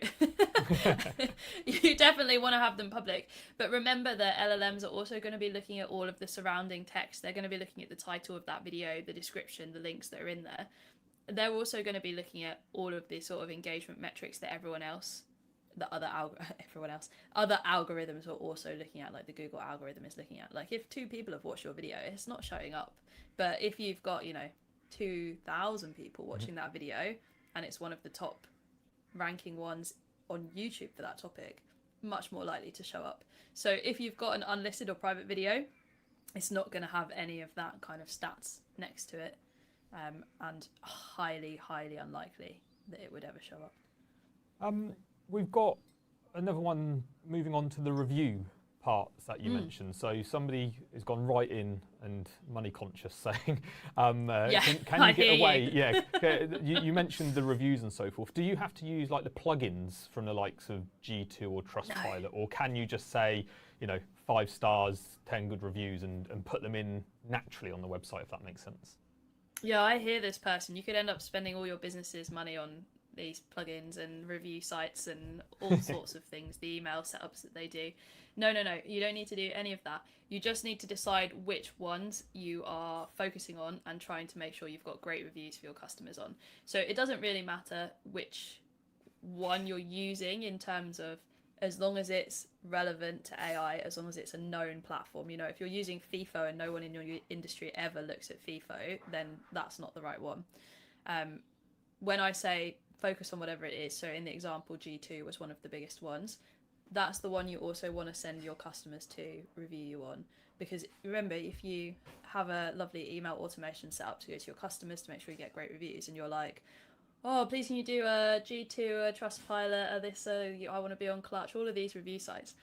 you definitely want to have them public. But remember that LLMs are also going to be looking at all of the surrounding text. They're going to be looking at the title of that video, the description, the links that are in there. They're also going to be looking at all of the sort of engagement metrics that other algorithms are also looking at, like the Google algorithm is looking at. Like if 2 people have watched your video, it's not showing up. But if you've got, 2,000 people watching that video and it's one of the top ranking ones on YouTube for that topic, much more likely to show up. So if you've got an unlisted or private video, it's not going to have any of that kind of stats next to it. And highly unlikely that it would ever show up. We've got another one moving on to the review parts that you mentioned. So somebody has gone right in and money conscious saying, can you get away? You mentioned the reviews and so forth. Do you have to use like the plugins from the likes of G2 or Trustpilot, or can you just say, 5 stars, 10 good reviews and put them in naturally on the website, if that makes sense? Yeah, I hear this person. You could end up spending all your business's money on these plugins and review sites and all sorts of things, the email setups that they do. No, you don't need to do any of that. You just need to decide which ones you are focusing on and trying to make sure you've got great reviews for your customers on. So it doesn't really matter which one you're using in terms of, as long as it's relevant to AI, as long as it's a known platform. You know, if you're using FIFO and no one in your industry ever looks at FIFO, then that's not the right one. When I say focus on whatever it is, so in the example, G2 was one of the biggest ones, that's the one you also want to send your customers to review you on. Because remember, if you have a lovely email automation set up to go to your customers to make sure you get great reviews, and you're like, oh, please can you do a G2, a Trustpilot, a this, I want to be on Clutch, all of these review sites.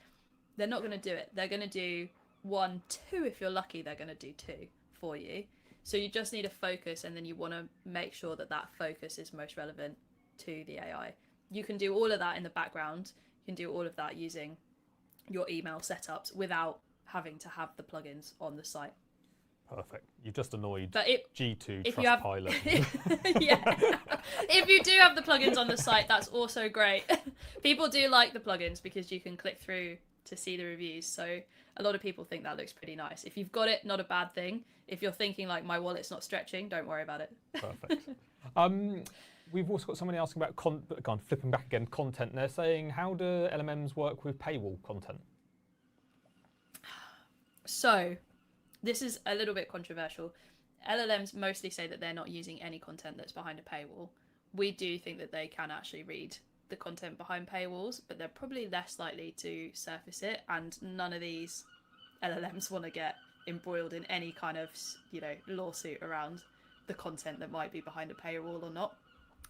They're not going to do it. They're going to do 1, 2, if you're lucky, they're going to do 2 for you. So you just need a focus, and then you want to make sure that that focus is most relevant to the AI. You can do all of that in the background. You can do all of that using your email setups without having to have the plugins on the site. Perfect. You've just annoyed But G2 if Trustpilot. Yeah. If you do have the plugins on the site, that's also great. People do like the plugins because you can click through to see the reviews. So a lot of people think that looks pretty nice. If you've got it, not a bad thing. If you're thinking like my wallet's not stretching, don't worry about it. Perfect. We've also got somebody asking about flipping back again, content. They're saying, how do LLMs work with paywall content? So this is a little bit controversial. LLMs mostly say that they're not using any content that's behind a paywall. We do think that they can actually read the content behind paywalls, but they're probably less likely to surface it, and none of these LLMs want to get embroiled in any kind of, lawsuit around the content that might be behind a paywall or not.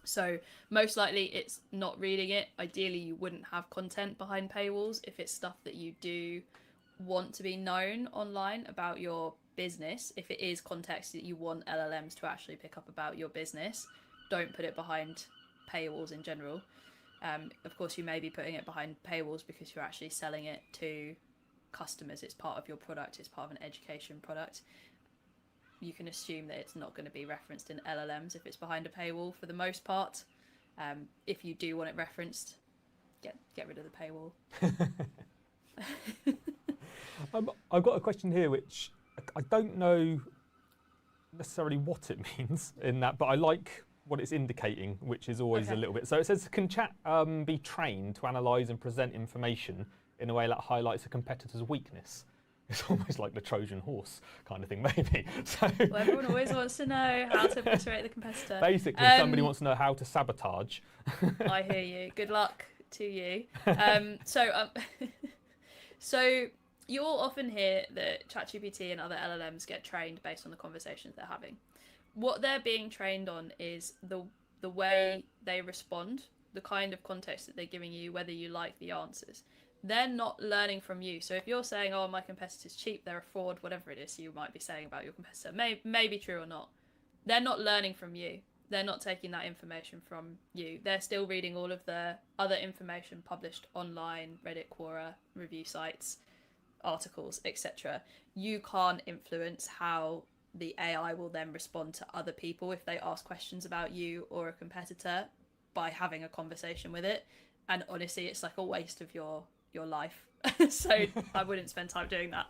So most likely it's not reading it. Ideally, you wouldn't have content behind paywalls if it's stuff that you do want to be known online about your business. If it is context that you want LLMs to actually pick up about your business, don't put it behind paywalls in general. Of course, you may be putting it behind paywalls because you're actually selling it to customers. It's part of your product. It's part of an education product. You can assume that it's not going to be referenced in LLMs if it's behind a paywall for the most part. If you do want it referenced, get rid of the paywall. I've got a question here which I don't know necessarily what it means in that, but I like what it's indicating, which is always a little bit. So it says, can chat be trained to analyse and present information in a way that highlights a competitor's weakness? It's almost like the Trojan horse kind of thing, maybe. So well, everyone always wants to know how to obliterate the competitor. Basically, somebody wants to know how to sabotage. I hear you. Good luck to you. So you'll often hear that ChatGPT and other LLMs get trained based on the conversations they're having. What they're being trained on is the way they respond, the kind of context that they're giving you, whether you like the answers. They're not learning from you. So if you're saying, oh, my competitor's cheap, they're a fraud, whatever it is you might be saying about your competitor, may be true or not, they're not learning from you. They're not taking that information from you. They're still reading all of the other information published online, Reddit, Quora, review sites, articles, etc. You can't influence how the AI will then respond to other people if they ask questions about you or a competitor by having a conversation with it. And honestly, it's like a waste of your life. So I wouldn't spend time doing that.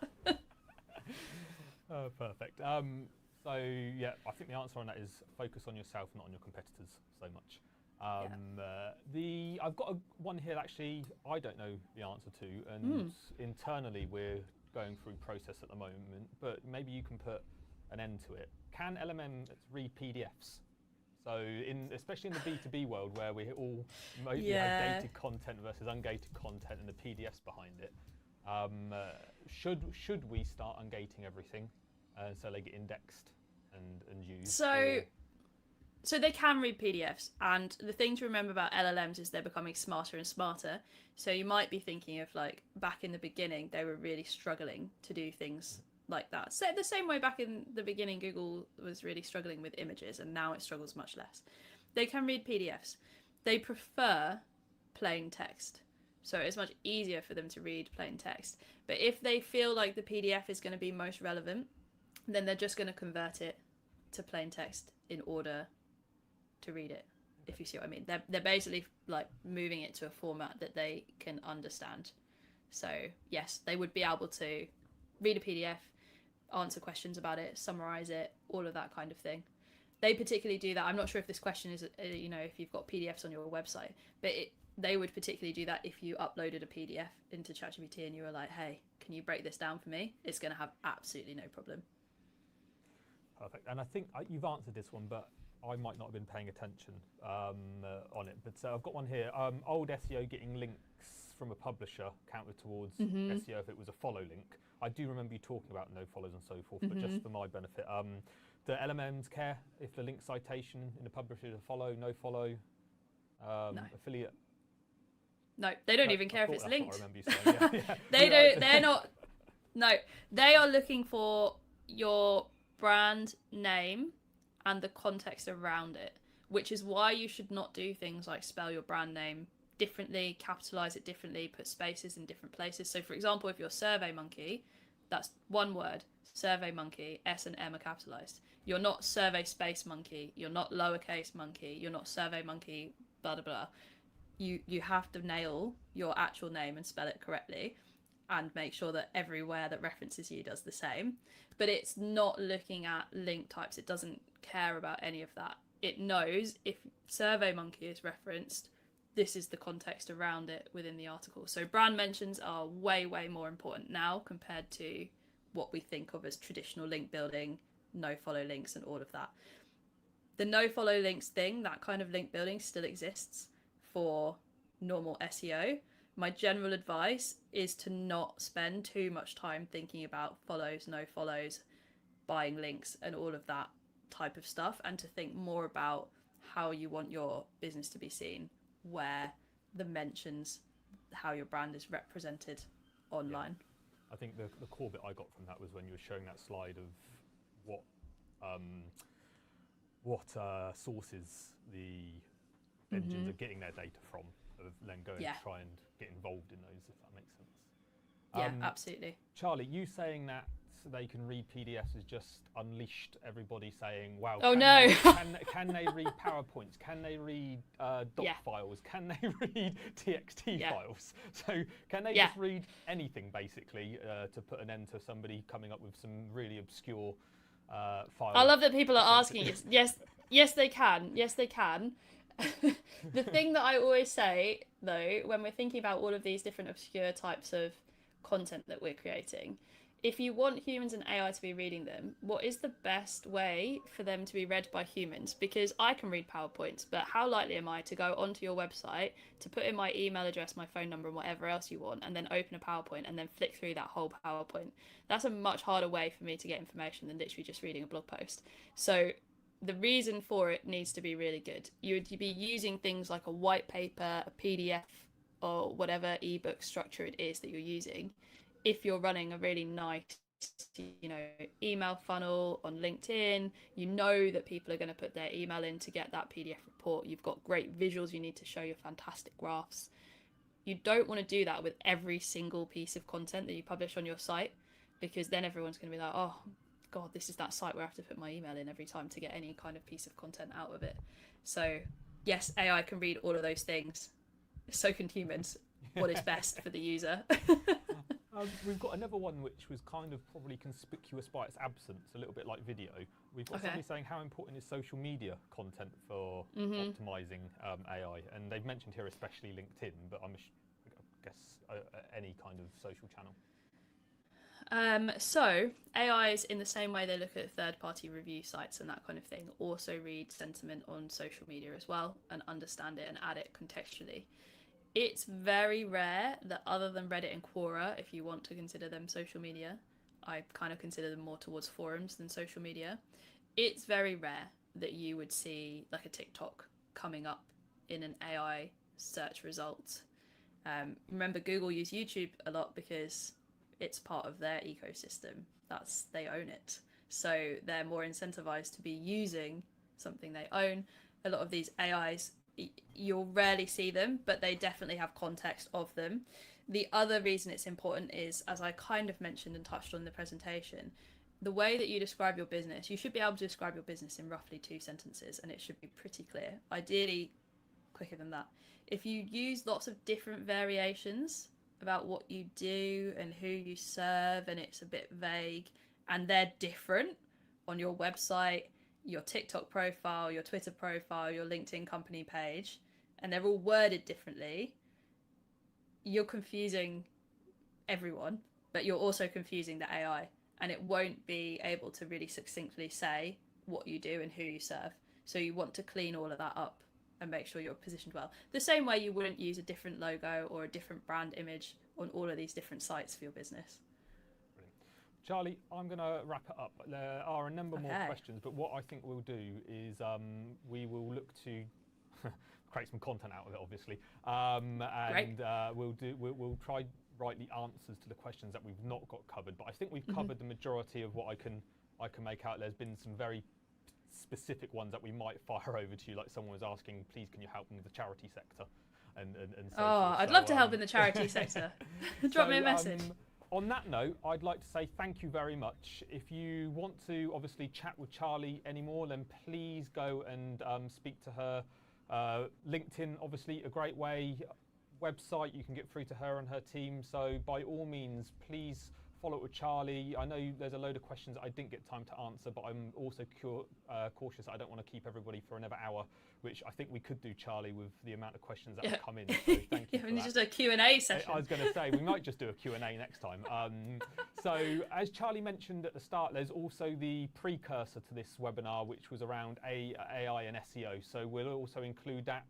Oh, perfect. So yeah, I think the answer on that is focus on yourself, not on your competitors so much. I've got one here that actually I don't know the answer to, and internally we're going through process at the moment, but maybe you can put an end to it. Can LMM read PDFs? So especially in the B2B world where we all maybe have gated content versus ungated content and the PDFs behind it, should we start ungating everything so they get indexed and used? So they can read PDFs, and the thing to remember about LLMs is they're becoming smarter and smarter. So you might be thinking of like back in the beginning, they were really struggling to do things like that. So the same way back in the beginning, Google was really struggling with images, and now it struggles much less. They can read PDFs. They prefer plain text. So it's much easier for them to read plain text. But if they feel like the PDF is going to be most relevant, then they're just going to convert it to plain text in order to read it. if you see what I mean. They're basically like moving it to a format that they can understand. So yes, they would be able to read a PDF, answer questions about it, summarize it, all of that kind of thing. They particularly do that. I'm not sure if this question is, if you've got PDFs on your website, but they would particularly do that if you uploaded a PDF into ChatGPT and you were like, hey, can you break this down for me? It's going to have absolutely no problem. Perfect. And I think you've answered this one, but I might not have been paying attention on it. But I've got one here. Old SEO getting links from a publisher counted towards SEO if it was a follow link. I do remember you talking about no follows and so forth, but just for my benefit, do LLMs care if the link citation in the publisher is a follow, no follow, No. affiliate? No, they don't even care if it's linked. What I remember you saying. Yeah. They don't. They're not. No, they are looking for your brand name and the context around it, which is why you should not do things like spell your brand name differently, capitalize it differently, put spaces in different places. So, for example, if you're Survey Monkey, that's one word. Survey Monkey, S and M are capitalized. You're not Survey Space Monkey. You're not lowercase monkey. You're not Survey Monkey. Blah blah blah. You have to nail your actual name and spell it correctly, and make sure that everywhere that references you does the same. But it's not looking at link types. It doesn't care about any of that. It knows if Survey Monkey is referenced, this is the context around it within the article. So brand mentions are way, way more important now compared to what we think of as traditional link building, no follow links and all of that. The no follow links thing, that kind of link building still exists for normal SEO. My general advice is to not spend too much time thinking about follows, no follows, buying links and all of that type of stuff, and to think more about how you want your business to be seen, where the mentions, how your brand is represented online. Yeah. I think the core bit I got from that was when you were showing that slide of what sources the engines are getting their data from, of then going to try and get involved in those, if that makes sense. Yeah, absolutely. Charlie, you saying that they can read PDFs has just unleashed everybody saying, wow, can they read PowerPoints? Can they read doc files? Can they read TXT files? So can they just read anything, basically, to put an end to somebody coming up with some really obscure files? I love that people are asking. Yes, they can. Yes, they can. The thing that I always say, though, when we're thinking about all of these different obscure types of content that we're creating, if you want humans and AI to be reading them, what is the best way for them to be read by humans? Because I can read PowerPoints, but how likely am I to go onto your website, to put in my email address, my phone number, and whatever else you want, and then open a PowerPoint and then flick through that whole PowerPoint? That's a much harder way for me to get information than literally just reading a blog post. So the reason for it needs to be really good. You would be using things like a white paper, a PDF, or whatever ebook structure it is that you're using. If you're running a really nice, email funnel on LinkedIn, you know that people are going to put their email in to get that PDF report. You've got great visuals. You need to show your fantastic graphs. You don't want to do that with every single piece of content that you publish on your site, because then everyone's going to be like, oh, God, this is that site where I have to put my email in every time to get any kind of piece of content out of it. So yes, AI can read all of those things. So can humans. What is best for the user? We've got another one which was kind of probably conspicuous by its absence, a little bit like video. We've got somebody saying, how important is social media content for optimizing AI? And they've mentioned here especially LinkedIn, but I guess any kind of social channel. So AIs, in the same way they look at third-party review sites and that kind of thing, also read sentiment on social media as well and understand it and add it contextually. It's very rare that, other than Reddit and Quora, if you want to consider them social media, I kind of consider them more towards forums than social media. It's very rare that you would see like a TikTok coming up in an AI search result. Remember, Google use YouTube a lot because it's part of their ecosystem. They own it. So they're more incentivized to be using something they own. A lot of these AIs, you'll rarely see them, but they definitely have context of them. The other reason it's important is, as I kind of mentioned and touched on in the presentation, the way that you describe your business, you should be able to describe your business in roughly 2 sentences, and it should be pretty clear. Ideally quicker than that. If you use lots of different variations about what you do and who you serve, and it's a bit vague, and they're different on your website, your TikTok profile, your Twitter profile, your LinkedIn company page, and they're all worded differently, you're confusing everyone, but you're also confusing the AI, and it won't be able to really succinctly say what you do and who you serve. So you want to clean all of that up and make sure you're positioned well. The same way you wouldn't use a different logo or a different brand image on all of these different sites for your business. Brilliant. Charlie, I'm going to wrap it up. There are a number more questions, but what I think we'll do is we will look to create some content out of it, obviously, and we'll try write the answers to the questions that we've not got covered. But I think we've covered the majority of what I can make out. There's been some very specific ones that we might fire over to you, like someone was asking, please can you help me with the charity sector, and so forth. I'd love to help in the charity sector. Drop me a message. On that note, I'd like to say thank you very much. If you want to obviously chat with Charlie anymore, then please go and speak to her. LinkedIn, obviously a great way. Website, you can get through to her and her team. So by all means, please follow up with Charlie. I know there's a load of questions that I didn't get time to answer, but I'm also cautious. I don't want to keep everybody for another hour, which I think we could do, Charlie, with the amount of questions that have come in. So thank you for that. Just a Q&A session. I was going to say, we might just do a Q&A next time. So as Charlie mentioned at the start, there's also the precursor to this webinar, which was around AI and SEO. So we'll also include that.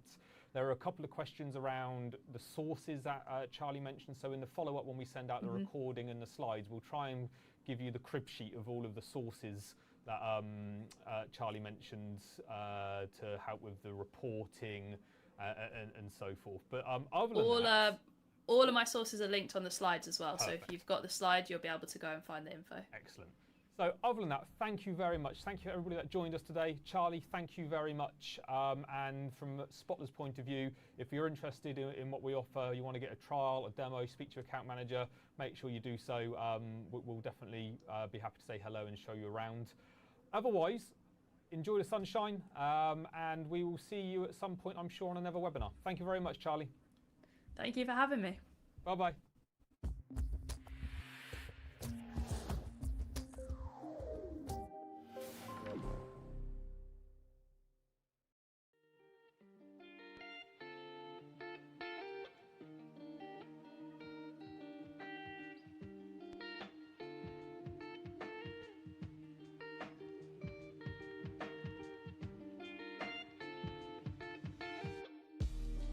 There are a couple of questions around the sources that Charlie mentioned. So in the follow-up, when we send out the recording and the slides, we'll try and give you the crib sheet of all of the sources that Charlie mentioned to help with the reporting and so forth. But other than that, all of my sources are linked on the slides as well. Perfect. So if you've got the slide, you'll be able to go and find the info. Excellent. So other than that, thank you very much. Thank you everybody that joined us today. Charlie, thank you very much. And from Spotler's point of view, if you're interested in what we offer, you want to get a trial, a demo, speak to your account manager, make sure you do so. We'll definitely be happy to say hello and show you around. Otherwise, enjoy the sunshine, and we will see you at some point, I'm sure, on another webinar. Thank you very much, Charlie. Thank you for having me. Bye-bye.